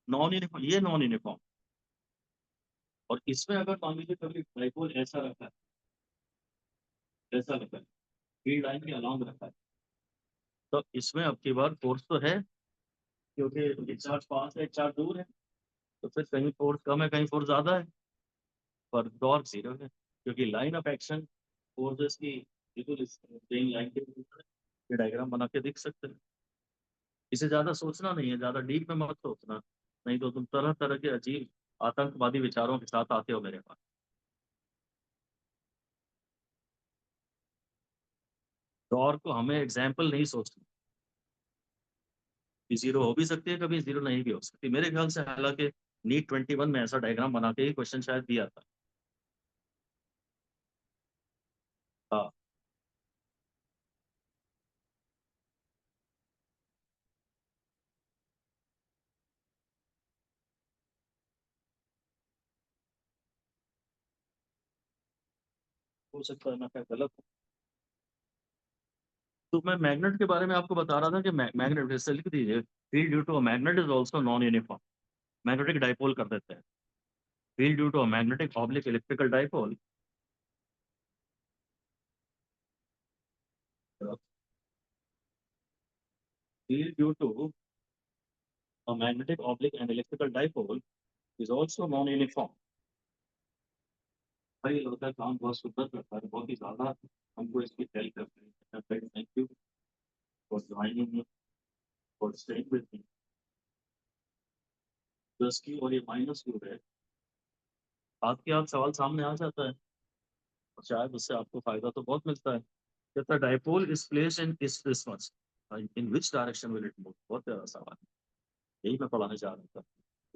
नॉन यूनिफॉर्म, ये नॉन यूनिफॉर्म। और इसमें अगर मान लीजिए कभी डाइपोल ऐसा रखा है, ऐसा रखा है, फील्ड लाइन के अलॉन्ग रखा है, तो इसमें अब की बार फोर्स तो है, क्योंकि एक चार्ज पास है एक चार्ज दूर है, तो फिर कहीं फोर्स कम है कहीं फोर्स ज्यादा है, पर टॉर्क जीरो है, क्योंकि लाइन ऑफ एक्शन फोर्सेस की बिल्कुल सेम लाइन के ऊपर है। ये डायग्राम बना के देख सकते हैं। इसे ज्यादा सोचना नहीं है, ज्यादा डीप में मत सोचना, नहीं तो तुम तरह तरह के अजीब आतंकवादी विचारों के साथ आते हो मेरे पास। टॉर्क को हमें एग्जाम्पल नहीं सोचना, कि जीरो हो भी सकती है कभी, जीरो नहीं भी हो सकती मेरे ख्याल से, हालांकि नीट 21 में ऐसा डायग्राम बना के ही क्वेश्चन शायद दिया था। हाँ, हो सकता है मैं क्या गलत हूँ। तो मैं मैग्नेट के बारे में आपको बता रहा था कि मैग्नेट जैसे लिख दीजिए, field due to a magnet is also non uniform. Magnetic dipole कर देते हैं, field due to a magnetic oblique electrical dipole, field due to a magnetic oblique and electrical dipole is also non uniform. भाई होता है काम बहुत सुंदर करता है, बहुत ही ज्यादा हमको इसकी हेल्प करते हैं। Thank you for joining me, for staying with me. Plus Q और ये माइनस क्यू है, हाथ के हाथ सवाल सामने आ जाता है, और शायद उससे आपको फायदा तो बहुत मिलता है। कहता डाइपोल इज प्लेस इन इस much, in which direction will it move, बहुत प्यारा सवाल है, यही मैं पढ़ाने जा रहा था।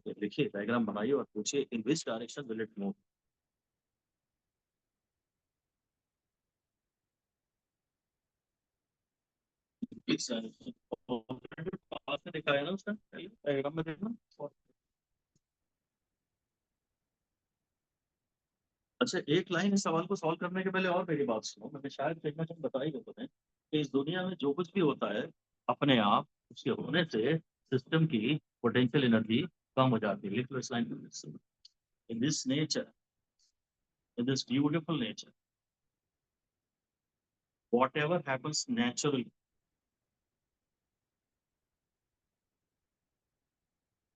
तो लिखिए डायग्राम बनाइए और पूछिए in which direction will it move. इस डायरेक्शन पास में दिखाया ना उसका डायग्राम में देखना। अच्छा एक लाइन इस सवाल को सॉल्व करने के पहले और मेरी बात सुनो, मैंने शायद कहीं ना कहीं बताई हो तुम्हें कि इस दुनिया में जो कुछ भी होता है अपने आप उसके होने से सिस्टम की पोटेंशियल एनर्जी कम हो जाती है। लिख लो इस लाइन को, in this nature, in this beautiful nature, whatever happens naturally,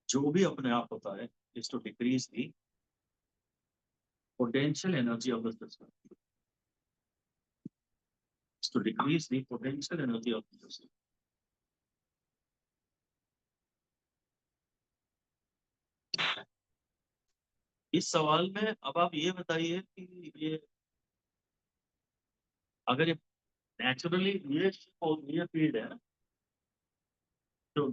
जो भी अपने आप होता है is to decrease the potential energy of the system. It's to decrease the potential energy of the system. इस सवाल में अब आप ये बताइए कि ये अगर ये नेचुरली ये फील्ड है तो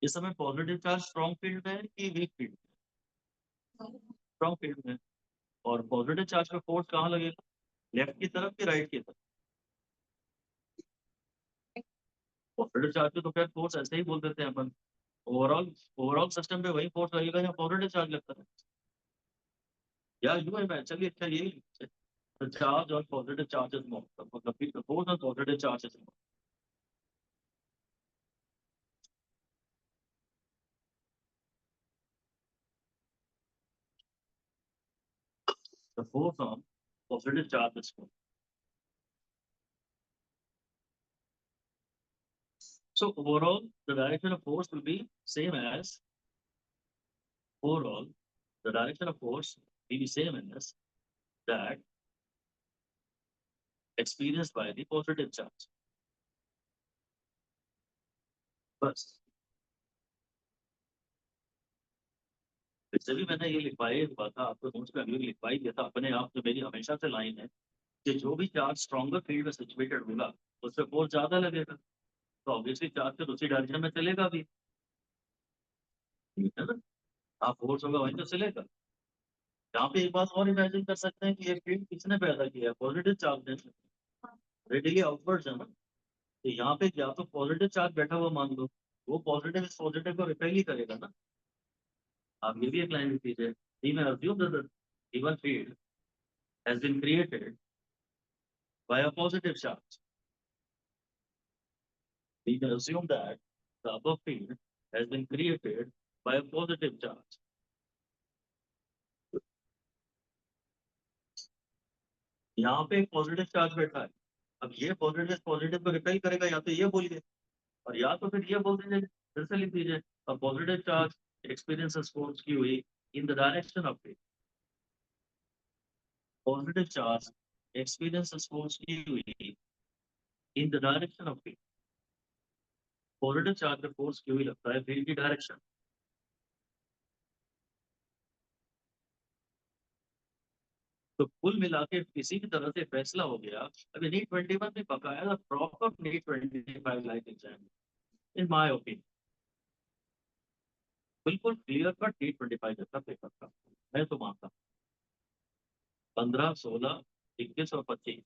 इस समय पॉजिटिव चार्ज स्ट्रॉन्ग फील्ड में है कि वीक फील्ड में? स्ट्रॉन्ग फील्ड में। और पॉजिटिव चार्ज का फोर्स कहाँ लगेगा, लेफ्ट की तरफ कि राइट की तरफ? पॉजिटिव चार्ज पे तो खैर फोर्स ऐसे ही बोल देते हैं अपन, ओवरऑल ओवरऑल सिस्टम पे वही फोर्स लगेगा जहाँ पॉजिटिव चार्ज लगता है। या यू है, चलिए अच्छा यही चार्ज और पॉजिटिव चार्जेस मतलब फोर्स और positive charges. The force on positive charge is force. So overall, the direction of force will be same as overall. The direction of force will be same as that experienced by the positive charge. बस वैसे भी मैंने ये लिखवाई हुआ था आपको, notes में अभी लिखवाई दिया था अपने आप। जो मेरी हमेशा से लाइन है कि जो भी चार्ज स्ट्रॉन्गर फील्ड में सिचुएटेड होगा उससे फोर्स ज्यादा लगेगा, तो ऑब्वियसली चार्ज तो दूसरी डायरेक्शन में चलेगा भी, ठीक है ना? आप फोर्स होगा वहीं तो चलेगा। यहाँ पे एक बात और इमेजिन कर सकते हैं कि ये फील्ड किसने पैदा किया है, पॉजिटिव चार्ज ने। रेडियली आउटवर्ड्स है ना, तो यहाँ पे या तो पॉजिटिव चार्ज बैठा हुआ मान लो, वो पॉजिटिव इस पॉजिटिव को रिपेल ही करेगा ना। आप ये भी एक लाइन लिख दीजिए, we may assume that the given field has been created by a positive charge. We may assume that the above field has been created by a positive charge. यहाँ पे एक पॉजिटिव चार्ज बैठा है, अब ये positive को repel करेगा, या तो ये बोलिए और या तो फिर ये बोल दीजिए, फिर से लिख दीजिए a positive charge experiences force QE in the direction of it. Positive charge experiences force QE in the direction of it. Positive charge पे फोर्स QE लगता है फील्ड की डायरेक्शन। तो कुल मिला के किसी भी तरह से फैसला हो गया। अभी नीट 21 में बकाया proper NEET 25 like exam, in my opinion बिल्कुल क्लियर कट नीट 25 जैसा पेपर था। मैं तो मानता हूँ 15, 16, 21 और 25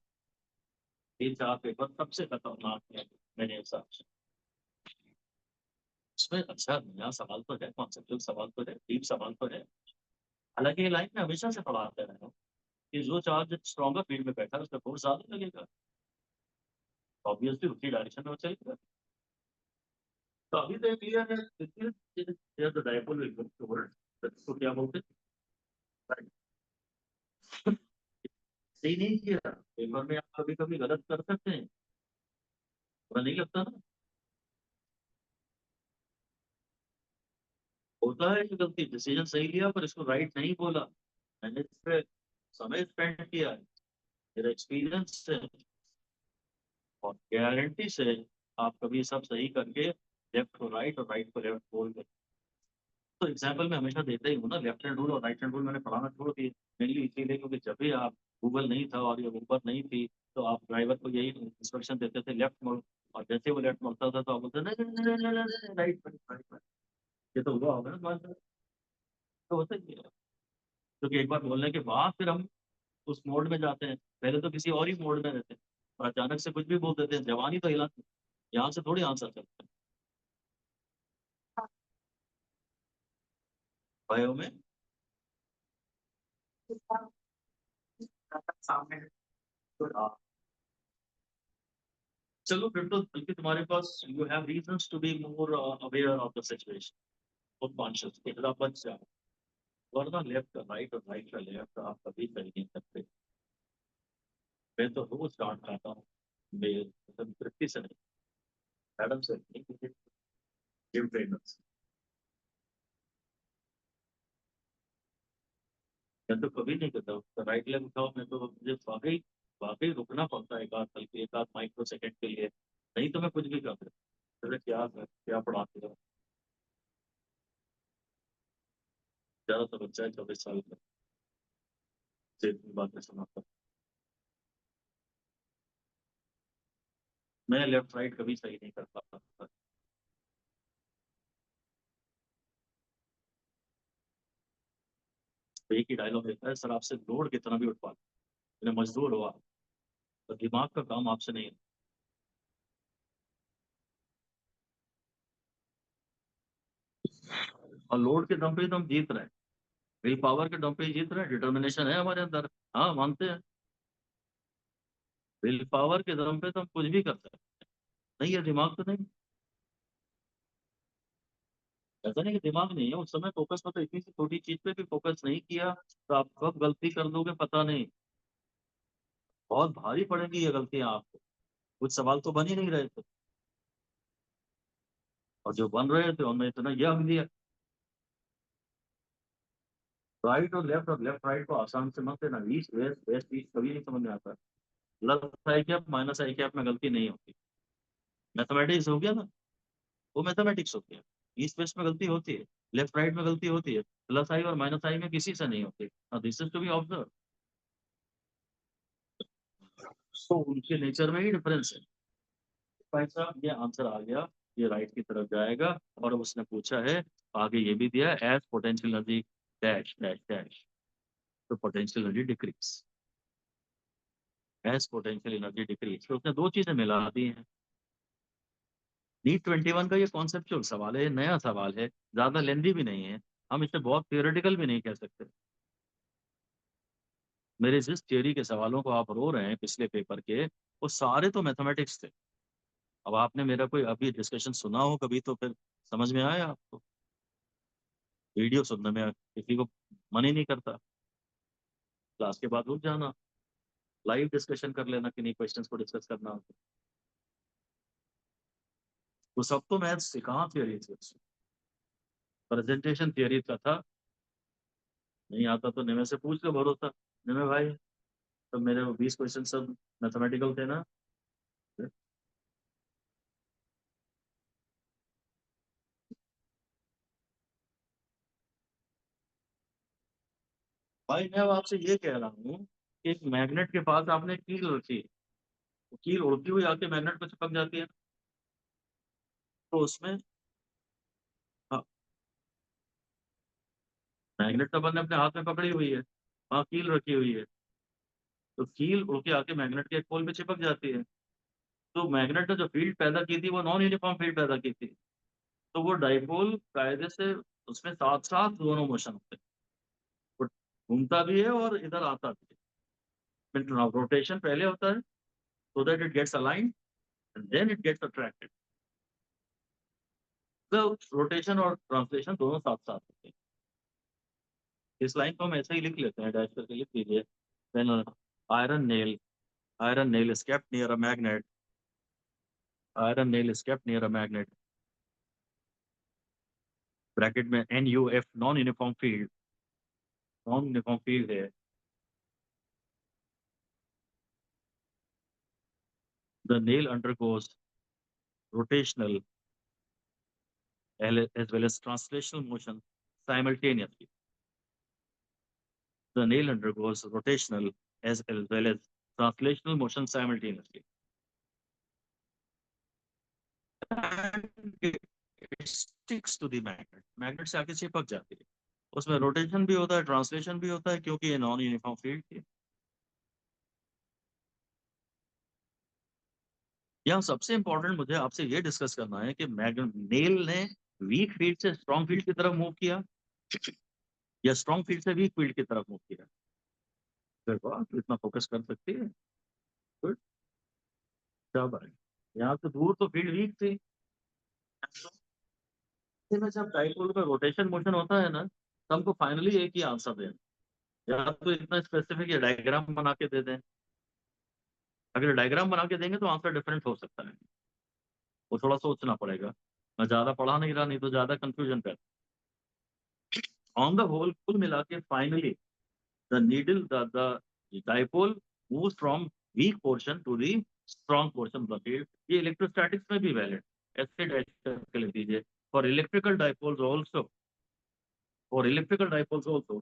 ये चार पेपर सबसे खतरनाक है मेरे हिसाब से। इसमें अच्छा नया सवाल तो है, कॉन्सेप्चुअल सवाल तो है, डीप सवाल तो है। हालांकि ये लाइन में हमेशा से पढ़ाते रहे हैं कि जो चार्ज स्ट्रॉन्गर फील्ड में बैठा है उसका फोर्स ज्यादा लगेगा, ऑब्वियसली उसी डायरेक्शन में वो चलेगा। तो अभी तो क्लियर है तो डायपोल विल गो टुवर्ड, तो क्या बोलते हैं, सही नहीं किया पेपर में। आप कभी कभी गलत कर सकते हैं, बुरा नहीं लगता ना, होता है कि गलती, डिसीजन सही लिया पर इसको राइट नहीं बोला। मैंने इस पे समय स्पेंड किया है, मेरा एक्सपीरियंस है, और गारंटी से आप कभी सब सही करके लेफ्ट को राइट और राइट को लेफ्ट बोल दे। तो एग्जाम्पल मैं हमेशा देता ही हूँ ना, लेफ्ट हैंड रूल और राइट हैंड रूल मैंने पढ़ाना छोड़ दिया मेनली इसीलिए क्योंकि जब भी आप, गूगल नहीं था और ये ऊबर नहीं थी, तो आप ड्राइवर को यही इंस्ट्रक्शन देते थे लेफ्ट मोड़, और जैसे वो लेफ्ट मोड़ता था तो आप बोलते राइट राइट। ये तो हुआ होगा ना तुम्हारे साथ? तो होता ही है, क्योंकि एक बार बोलने के बाद फिर हम उस मोड में जाते हैं, पहले तो किसी और ही मोड में रहते हैं और अचानक से कुछ भी बोल देते हैं, जवानी तो हिला, यहाँ से थोड़ी आंसर चलता है बायो में। सामने तो चलो फिर तो बल्कि तुम्हारे पास you have reasons to be more aware of the situation और कॉन्शियस कि जरा बच जाओ, वरना लेफ्ट का राइट और राइट का लेफ्ट आप कभी सही नहीं सकते। मैं तो रोज डांट खाता हूँ, मैं तृप्ति से नहीं, मैडम से नहीं, जिम ट्रेनर से। मैं तो कभी नहीं करता, तो राइट लेग उठाओ, मैं तो मुझे वाकई वाकई रुकना पड़ता है एक आध पल के, एक आध माइक्रो सेकंड के लिए, नहीं तो मैं कुछ भी कर देता। अरे क्या पढ़ाते हो, ज्यादा तो बच्चा है 24 साल का, से इतनी बातें सुनाता। मैं लेफ्ट राइट कभी सही नहीं कर पाता। तो एक ही डायलॉग देता है, सर आपसे लोड कितना भी उठवा लो, मजदूर हो आप, तो दिमाग का काम आपसे नहीं है। और लोड के दम पे ही तो हम जीत रहे हैं, विल पावर के दम पे ही जीत रहे हैं, डिटर्मिनेशन है हमारे अंदर। हाँ मानते हैं, विल पावर के दम पे तो हम कुछ भी कर सकते हैं। नहीं है दिमाग तो नहीं, ऐसा नहीं कि दिमाग नहीं है, उस समय फोकस मतलब इतनी सी छोटी चीज पे भी फोकस नहीं किया तो आप कब गलती कर दोगे पता नहीं। बहुत भारी पड़ेगी ये गलतियां आपको। कुछ सवाल तो बन ही नहीं रहे थे, और जो बन रहे थे उनमें इतना यह हम दिया। राइट और लेफ्ट राइट को आसान से मत लेना, ईस्ट वेस्ट वेस्ट ईस्ट कभी नहीं समझ में आता। प्लस आई कैप माइनस आई कैप में गलती नहीं होती, मैथमेटिक्स हो गया ना, वो मैथमेटिक्स होती है। ईस्ट वेस्ट में गलती होती है, लेफ्ट राइट में गलती होती है, प्लस आई और माइनस आई में किसी से नहीं होती। This is to be observe. So उनके नेचर में ही डिफरेंस है। भाई साहब ये आंसर आ गया, ये राइट की तरफ जाएगा। और उसने पूछा है, आगे ये भी दिया, as potential energy dash dash dash, तो potential energy decrease, as potential energy decrease, तो उसने दो चीजें मिला दी हैं। नीट 21 का ये कॉन्सेप्चुअल सवाल है, ये नया सवाल है, ज्यादा लेंदी भी नहीं है, हम इसे बहुत थियोरेटिकल भी नहीं कह सकते। मेरे जिस थियोरी के सवालों को आप रो रहे हैं पिछले पेपर के, वो सारे तो मैथमेटिक्स थे। अब आपने मेरा कोई अभी डिस्कशन सुना हो कभी तो फिर समझ में आया आपको। वीडियो सुनने में किसी को मन ही नहीं करता, क्लास के बाद रुक जाना, लाइव डिस्कशन कर लेना, किन्हीं क्वेश्चंस को डिस्कस करना। वो सब तो मैथ से कहाँ थियोरी थी, प्रेजेंटेशन थियोरी का था। नहीं आता तो निमे से पूछ लो, भरोसा निमे भाई, तो मेरे वो 20 क्वेश्चन सब मैथमेटिकल थे ना। भाई मैं अब आपसे ये कह रहा हूँ कि एक मैग्नेट के पास आपने कील रखी, वो कील उड़ती हुई आके मैग्नेट पर चिपक जाती है, तो उसमें, हाँ, मैग्नेट तो अपन ने अपने हाथ में पकड़ी हुई है, वहाँ कील रखी हुई है, तो कील उड़ के आके मैग्नेट के एक पोल पे चिपक जाती है। तो मैग्नेट ने जो फील्ड पैदा की थी वो नॉन यूनिफॉर्म फील्ड पैदा की थी, तो वो डाइपोल कायदे से उसमें साथ साथ दोनों मोशन होते हैं, वो घूमता भी है और इधर आता भी है। रोटेशन पहले होता है so that it gets aligned and then it gets attracted. तो रोटेशन और ट्रांसलेशन दोनों साथ साथ होते हैं। इस लाइन को हम ऐसे ही लिख लेते हैं, डैश करके लिख लीजिए। Then iron nail, iron nail is kept near a magnet, iron nail is kept near a magnet, bracket में NUF, नॉन यूनिफॉर्म फील्ड है। The nail undergoes rotational as well as translational motion simultaneously. The nail undergoes rotational as well as translational motion simultaneously. And it sticks to the magnet. Magnet से आके चिपक जाती है, उसमें rotation भी होता है, ट्रांसलेशन भी होता है, क्योंकि ये नॉन यूनिफॉर्म फील्ड थी। यहाँ सबसे इंपॉर्टेंट मुझे आपसे ये डिस्कस करना है कि मैग्नेट नेल ने वीक फील्ड से स्ट्रॉन्ग फील्ड की तरफ मूव किया, या स्ट्रॉन्ग फील्ड से वीक फील्ड की तरफ मूव किया। देखो आप इतना फोकस कर सकती है, गुड, शाबाश। यहाँ से दूर तो फील्ड वीक थी, में जब डाइपोल का रोटेशन मोशन होता है ना, तो हमको फाइनली एक ही आंसर देना, या तो इतना स्पेसिफिक या डायग्राम बना के दे दें। अगर डायग्राम बना के देंगे तो आंसर डिफरेंट हो सकता है, वो थोड़ा सोचना पड़ेगा। मैं ज्यादा पढ़ा नहीं रहा, नहीं तो ज्यादा कंफ्यूजन कर। ऑन द होल कुल मिला के finally the needle, the dipole moves from weak portion to the strong portion of the field. ये electrostatics में भी valid, ऐसे डायग्राम के लिख दीजिए. For electrical dipoles also,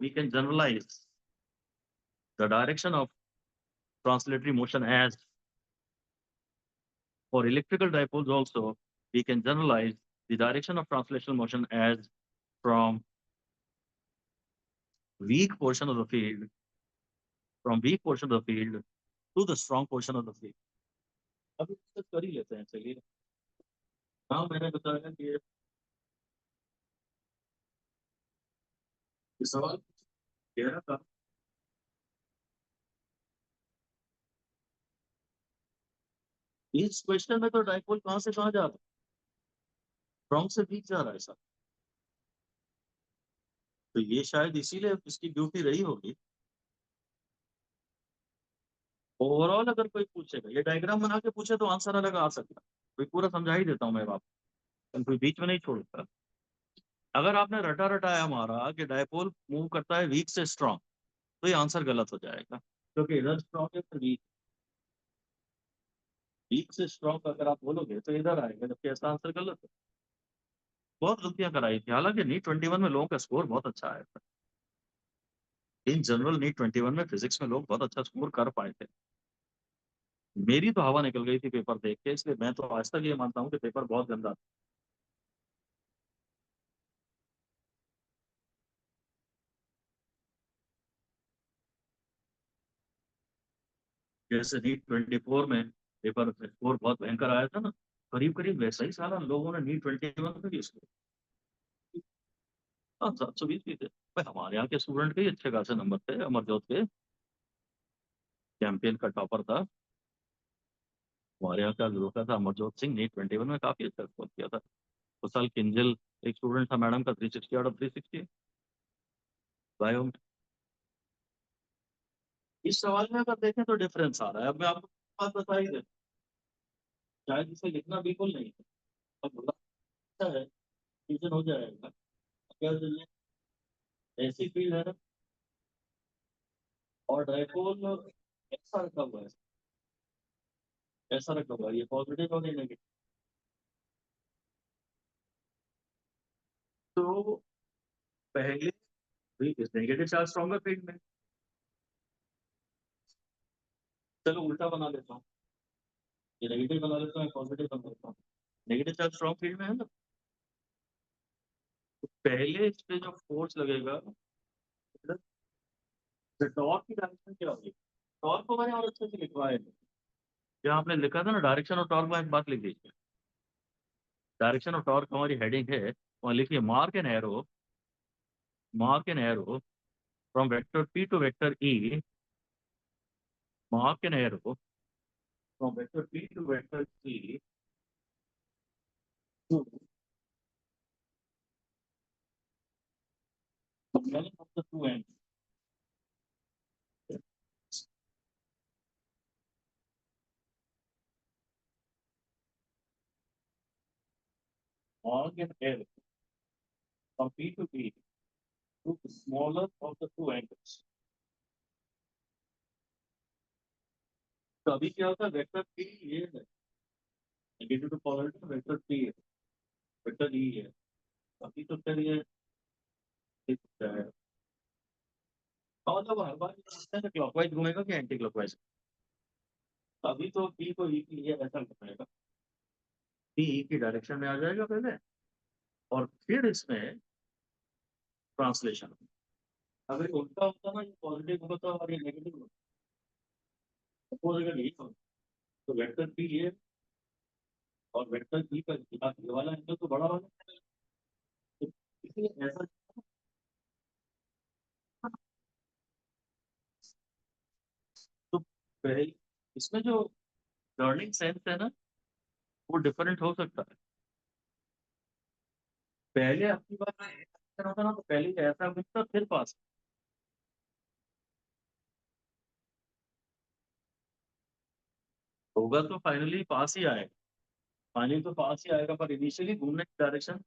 we can generalize the direction of translatory motion as. For electrical dipoles also, we can generalize the direction of translational motion as from weak portion of the field, to the strong portion of the field. अब इसको कर ही लेते हैं, चलिए. हाँ, मैंने बताया कि ये सवाल कह रहा था. इस क्वेश्चन में तो डाइपोल कहाँ से कहाँ जा रहा है, स्ट्रॉन्ग से वीक जा रहा है सर. तो ये शायद इसीलिए इसकी ड्यूटी रही होगी. ओवरऑल अगर कोई पूछेगा, ये डायग्राम बना के पूछे तो आंसर अलग आ सकता है. कोई पूरा समझा ही देता हूँ मैं आपको, कोई बीच में नहीं छोड़ता. अगर आपने रटा रटाया मारा कि डायपोल मूव करता है वीक से स्ट्रॉन्ग, तो ये आंसर गलत हो जाएगा, क्योंकि इधर स्ट्रॉन्ग है फिर वीक. वीक से स्ट्रॉन्ग अगर आप बोलोगे तो इधर आएगा, जबकि ऐसा आंसर गलत है. बहुत गलतियां कराई थी. हालांकि नीट 21 में लोगों का स्कोर बहुत अच्छा आया था. इन जनरल नीट 21 में फिजिक्स में लोग बहुत अच्छा स्कोर कर पाए थे. मेरी तो हवा निकल गई थी पेपर देख के, इसलिए मैं तो आज तक ये मानता हूँ कि पेपर बहुत गंदा था. जैसे नीट 24 में पेपर स्कोर बहुत भयंकर आया था ना, करीब करीब वैसा ही सारा लोगों ने नीट 21 में भी स्कोर. हाँ, 720 भी थे भाई. हमारे यहाँ के स्टूडेंट के ही अच्छे खासे नंबर थे. अमरजोत के चैंपियन का टॉपर था हमारे यहाँ का, लड़का था अमरजोत सिंह. नीट 21 में काफी अच्छा स्कोर किया था. उस साल किंजल एक स्टूडेंट था मैडम का, 360 आउट ऑफ 360 बायो. इस सवाल में अगर देखें तो डिफरेंस आ रहा है. अब मैं आपको बात बता ही देता. शायद इसे लिखना बिल्कुल नहीं है. अब बोला अच्छा है, रीजन हो जाएगा. अगर ये ऐसी फील्ड है ना, और डायपोल ऐसा रखा हुआ है, ऐसा रखा हुआ है, ये पॉजिटिव और नेगेटिव. तो पहले नेगेटिव चार्ज स्ट्रॉन्गर फील्ड में. चलो उल्टा बना लेता हूँ, ये नेगेटिव बना लेता हूँ, पॉजिटिव बना लेता हूँ. नेगेटिव चार्ज स्ट्रॉन्ग फील्ड में है ना, तो पहले इस पे जो फोर्स लगेगा, टॉर्क की डायरेक्शन क्या होगी. टॉर्क को मैंने और अच्छे से लिखवाया है. जहाँ आपने लिखा था ना डायरेक्शन ऑफ टॉर्क, में एक बात लिख दीजिए. डायरेक्शन ऑफ टॉर्क हमारी हेडिंग है, वहाँ लिखिए mark an arrow from vector P to vector E. Mark an arrow from vector P to vector E to of the two ends. Mark an arrow from P to B to the smaller of the two angles. तो अभी क्या होता है, vector P ये है, negative to positive vector P है, vector E है. अभी तो फिर ये है. और जब हर बार क्लॉकवाइज घूमेगा कि एंटी क्लॉकवाइज. अभी तो पी को ई की ये ऐसा घुमाएगा, पी ई की डायरेक्शन में आ जाएगा पहले, और फिर इसमें ट्रांसलेशन. अगर उल्टा होता ना, ये पॉजिटिव होता और ये नेगेटिव होता. सपोज अगर यही हो तो वेक्टर पी ये और वेक्टर ई का ये वाला एंगल तो बड़ा वाला, तो इसलिए ऐसा. तो पहले इसमें जो लर्निंग सेंस है ना, वो डिफरेंट हो सकता है. पहले आपकी बात ऐसा होता ना, तो पहले ऐसा घूमता फिर पास होगा, तो फाइनली पास ही आएगा. फाइनली तो पास ही आएगा, पर इनिशियली घूमने की डायरेक्शन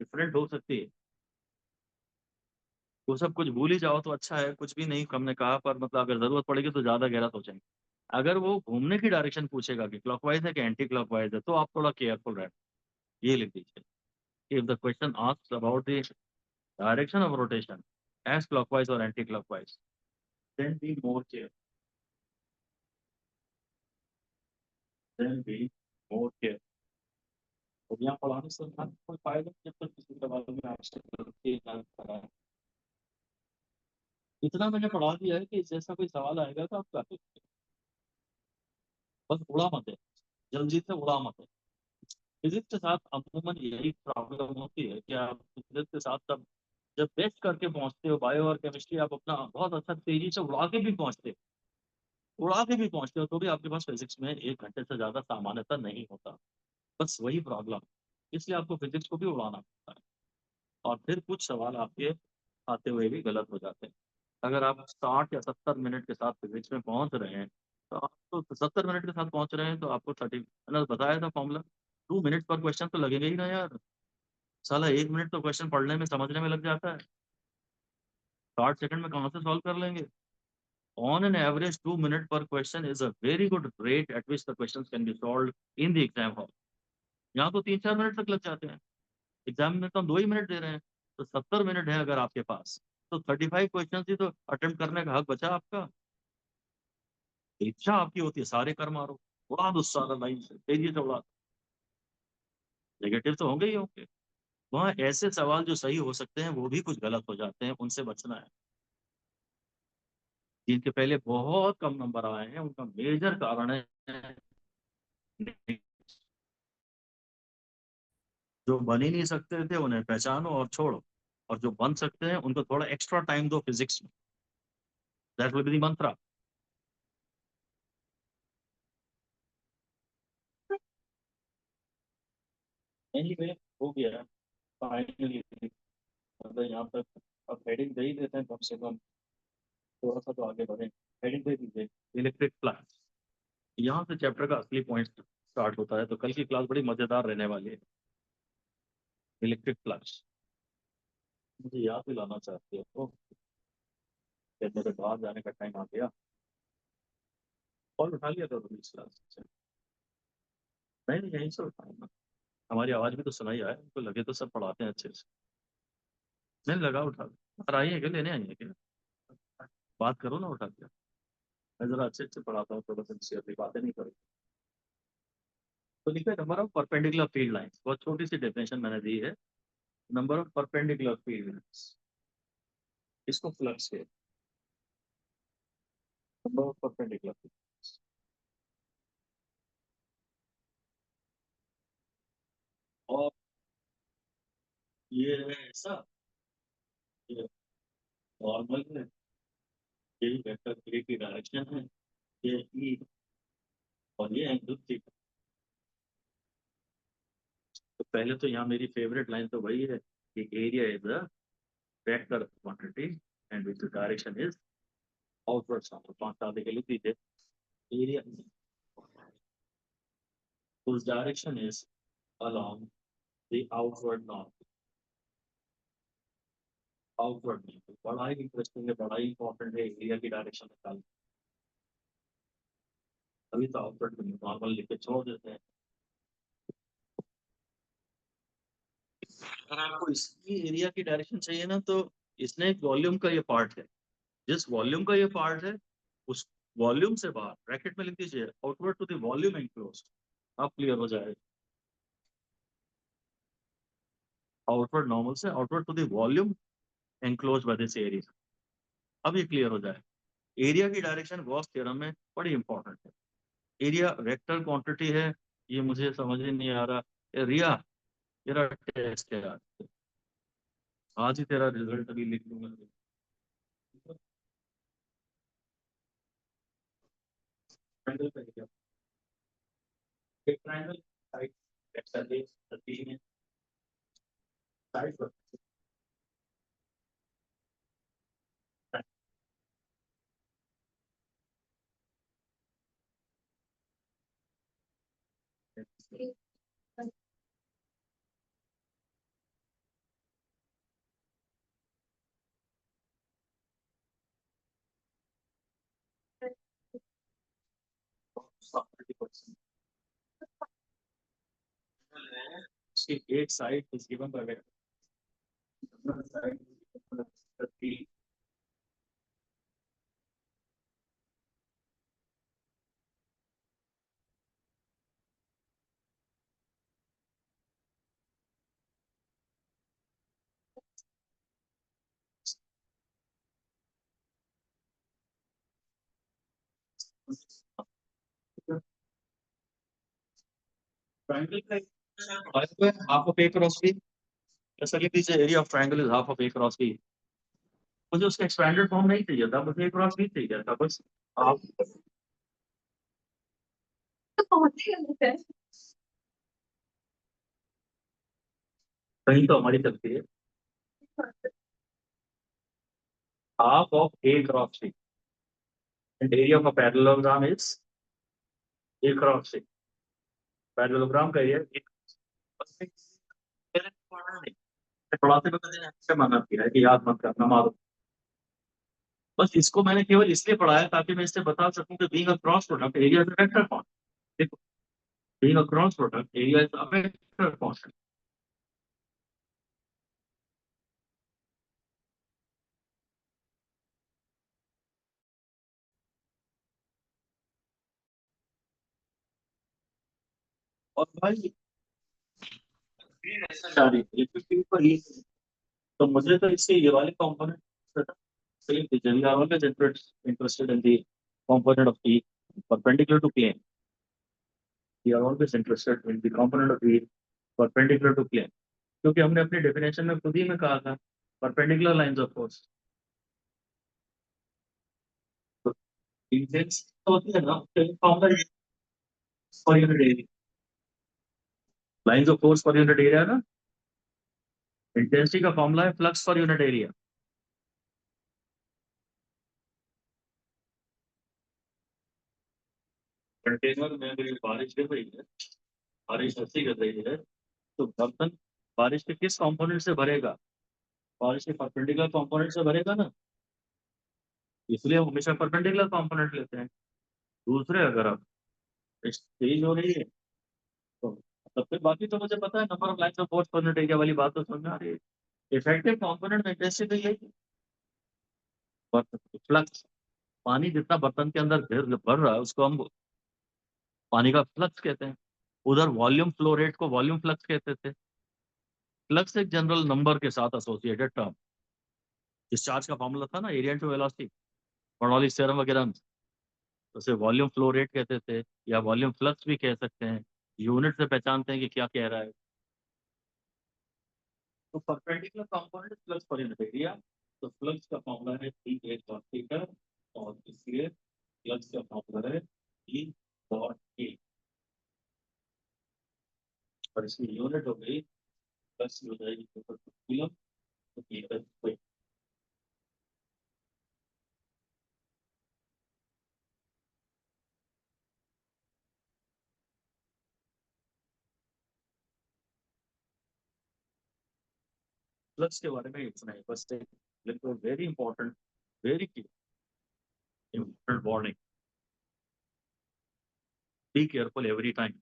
डिफरेंट हो सकती है. वो सब कुछ भूल ही जाओ तो अच्छा है, कुछ भी नहीं हमने कहा, पर मतलब अगर जरूरत पड़ेगी तो ज्यादा गहरा सोचेंगे। अगर वो घूमने की डायरेक्शन पूछेगा कि क्लॉकवाइज है कि एंटी क्लॉकवाइज है, तो आप थोड़ा केयरफुल रहे, ये लिख दीजिए। If the question asks about the direction of rotation as clockwise or anti clockwise, then be more care, then be more care. और यहाँ पढ़ाने से ना कोई फायदा नहीं जब तक किसी सवाल में आपसे गलती ना कराए। इतना मैंने पढ़ा दिया है कि जैसा कोई सवाल आएगा तो आप कर सकते हो। बस उड़ा मत है, जल्दी से उड़ा मत है। फिजिक्स के साथ अमूमन यही प्रॉब्लम होती है कि आप फिजिक्स के साथ तब जब बेस्ट करके पहुंचते हो, बायो और केमिस्ट्री आप अपना बहुत अच्छा तेजी से उड़ा के भी पहुंचते हो, उड़ा के भी पहुंचते हो, तो भी आपके पास फिजिक्स में 1 घंटे से ज्यादा सामान्यता नहीं होता। बस वही प्रॉब्लम, इसलिए आपको फिजिक्स को भी उड़ाना पड़ता है। और फिर कुछ सवाल आपके आते हुए भी गलत हो जाते हैं। अगर आप 60 या 70 मिनट के साथ फिजिक्स में पहुंच रहे हैं, तो आप तो 70 मिनट के साथ पहुंच रहे हैं, तो आपको 30, मैंने बताया था फॉर्मूला, 2 मिनट पर क्वेश्चन तो लगेगा ही ना यार। साला 1 मिनट तो क्वेश्चन पढ़ने में समझने में लग जाता है, 60 सेकंड में कहाँ से सॉल्व कर लेंगे। ऑन एन एवरेज 2 मिनट पर question is a very good rate at which the question can be solve in the exam hall. यहाँ तो 3-4 मिनट तक लग जाते हैं, एग्जाम में तो हम 2 ही मिनट दे रहे हैं। तो 70 मिनट है अगर आपके पास, तो 35 क्वेश्चन ही तो अटेम्प्ट करने का हक बचा आपका। इच्छा आपकी होती है सारे कर मारो, उड़ा दो सारा लाइन से तेजी से उड़ा। नेगेटिव तो होंगे ही होंगे। वहाँ ऐसे सवाल जो सही हो सकते हैं वो भी कुछ गलत हो जाते हैं, उनसे बचना है। जिनके पहले बहुत कम नंबर आए हैं उनका मेजर कारण है जो बन ही नहीं सकते थे उन्हें पहचानो और छोड़ो, और जो बन सकते हैं उनको थोड़ा एक्स्ट्रा टाइम दो फिजिक्स में। That will be the Mantra. Anyway, हो गया फाइनली। मतलब यहाँ तक अब हेडिंग दे ही देते हैं कम से कम, थोड़ा सा तो आगे बढ़े। हेडिंग दे दीजिए, इलेक्ट्रिक फ्लक्स। यहाँ से चैप्टर का असली पॉइंट स्टार्ट होता है, तो कल की क्लास बड़ी मजेदार रहने वाली है। इलेक्ट्रिक फ्लक्स मुझे याद दिलाना चाहते हो तो क्या मेरे बाहर जाने का टाइम आ गया? कॉल उठा लिया था इस क्लास से? नहीं नहीं, यहीं से उठाऊंगा। हमारी आवाज भी तो सुनाई आया, उनको लगे तो सब पढ़ाते हैं अच्छे से। नहीं लगा, उठा और आई है क्या, लेने आई है क्या? बात करो ना, उठा दिया। मैं जरा अच्छे अच्छे पढ़ाता हूँ तो बस सिंसियरली बातें नहीं करूँ। तो लिखा है number of perpendicular field lines, बहुत छोटी सी डेफिनेशन मैंने दी है। Number of perpendicular field lines, इसको फ्लक्स है। नंबर ऑफ परपेंडिकुलर फील्ड, और ये है ऐसा, ये नॉर्मल है, ये वेक्टर ए की डायरेक्शन है, ये ई, और ये एंगल थीटा। तो पहले तो यहाँ मेरी फेवरेट लाइन तो वही है कि area is a vector quantity and which direction is outward sound. 5 साल के लिए दीजिए, area whose direction is along the outward north। Outward नहीं, बड़ा ही इंटरेस्टिंग है, बड़ा ही इंपॉर्टेंट है एरिया की डायरेक्शन निकालना। अभी तो आउटवर्ड में नॉर्मल लिख के छोड़ देते हैं। अगर आपको इसकी एरिया की डायरेक्शन चाहिए ना, तो इसने एक वॉल्यूम का ये पार्ट है, जिस वॉल्यूम का ये पार्ट है उस वॉल्यूम से बाहर ब्रैकेट में लिख दीजिए outward to the volume enclosed. अब क्लियर हो जाएगा, आउटवर्ड नॉर्मल से outward to the volume enclosed by this area. अब ये क्लियर हो जाए। एरिया की डायरेक्शन गॉस थ्योरम में बड़ी इंपॉर्टेंट है। एरिया वेक्टर क्वांटिटी है, ये मुझे समझ ही नहीं आ रहा। रिया, तेरा टेस्ट है आज ही तेरा रिजल्ट अभी लिख लूंगा। ट्रायंगल का एरिया, एक triangle side vector A, B में साइड पर 30%। उसकी एक side is given by vector side triangle का half of A cross B, ऐसा लिख दीजिए area of triangle is half of A cross B. मुझे उसका एक्सपेंडेड फॉर्म नहीं चाहिए था, मुझे ए क्रॉस बी चाहिए था बस। आप तो बहुत ही गलत है, कहीं तो हमारी चलती है। Half of A cross B and area of a parallelogram is A cross B. Parallelogram का एरिया पढ़ाते वक्त अच्छा माना किया है कि याद मत करना मारो। बस इसको मैंने केवल इसलिए पढ़ाया ताकि मैं इससे बता सकूं कि being a cross product area is a vector function. देखो, being a cross product area is a vector function. और भाई सारी इलेक्ट्रिसिटी पर ये, तो मुझे तो इससे ये वाले कंपोनेंट सही थे। We are always interested in the component of the perpendicular to plane. We are always interested in the component of the perpendicular to plane, क्योंकि हमने अपनी डेफिनेशन में खुद ही में कहा था परपेंडिकुलर लाइंस ऑफ फोर्स। तो इंटेंस तो होती है ना formula per unit area, lines of force per unit area ना। इंटेंसिटी का फॉर्मूला है flux per unit area. Container में अगर ये बारिश गिर रही है, बारिश ऐसी गिर रही है, तो बर्तन बारिश के किस कंपोनेंट से भरेगा? बारिश के परपेंडिकुलर कंपोनेंट से भरेगा ना, इसलिए हम हमेशा परपेंडिकुलर कंपोनेंट लेते हैं। दूसरे अगर आप तेज हो रही है तो तब फिर बाकी तो मुझे पता है number of lines of force per unit area वाली बात तो समझ में आ रही है। इफेक्टिव कंपोनेंट में इंटेंसिटी यही फ्लक्स, पानी जितना बर्तन के अंदर भर रहा है उसको हम पानी का फ्लक्स कहते हैं। उधर वॉल्यूम फ्लो रेट को वॉल्यूम फ्लक्स कहते थे। फ्लक्स एक जनरल नंबर के साथ एसोसिएटेड टर्म। डिस्चार्ज का फॉर्मूला था ना area to velocity, Bernoulli's theorem वगैरह में, तो उसे वॉल्यूम फ्लो रेट कहते थे या वॉल्यूम फ्लक्स भी कह सकते हैं। यूनिट से पहचानते हैं कि क्या कह रहा है। तो perpendicular component flux per unit area, तो फ्लक्स का फॉर्मूला है टी ए डॉट थीटा, और इसलिए फ्लक्स का फॉर्मूला है ई डॉट ए, और इसकी यूनिट हो गई प्लस हो जाएगी कूलम, तो मीटर स्क्वायर। फ्लक्स के बारे में इतना ही बस। एक very important, very important warning, be careful every time.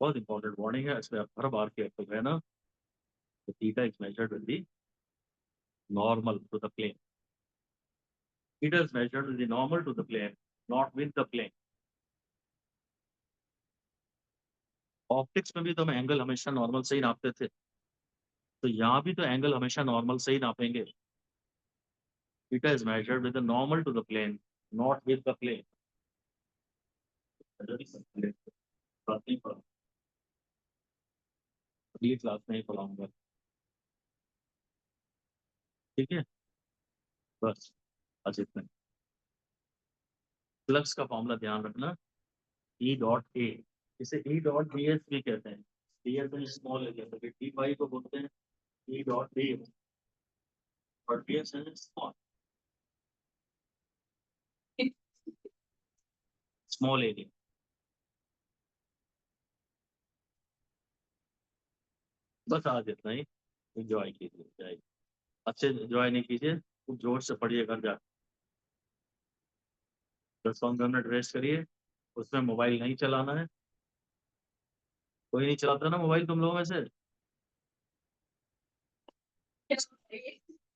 बहुत इंपॉर्टेंट वार्निंग है, इसमें आप हर बार केयरफुल है ना। तो theta is measured with the normal to the plane. Theta is measured with the normal to the plane, not with the plane. Optics में भी तो हम एंगल हमेशा नॉर्मल से ही नापते थे, तो यहाँ भी तो एंगल हमेशा नॉर्मल से ही नापेंगे। Theta is measured with the normal to the plane, not with the plane. अगली क्लास में ही पढ़ाऊंगा, ठीक है। बस आज इतना। फ्लक्स का फॉर्मूला ध्यान रखना, ई डॉट ए, इसे ई डॉट डी एस भी कहते हैं। डी एस में स्मॉल है, जैसे कि डी फाई को बोलते हैं ई डॉट डी, और डी एस है स्मॉल, स्मॉल एरिया। बस आज इतना ही। एंजॉय कीजिए, अच्छे एंजॉय नहीं कीजिए, खूब जोर से पढ़िए घर जा। 10-15 मिनट रेस्ट करिए, उसमें मोबाइल नहीं चलाना है। कोई नहीं चलाता ना मोबाइल तुम लोगों में से?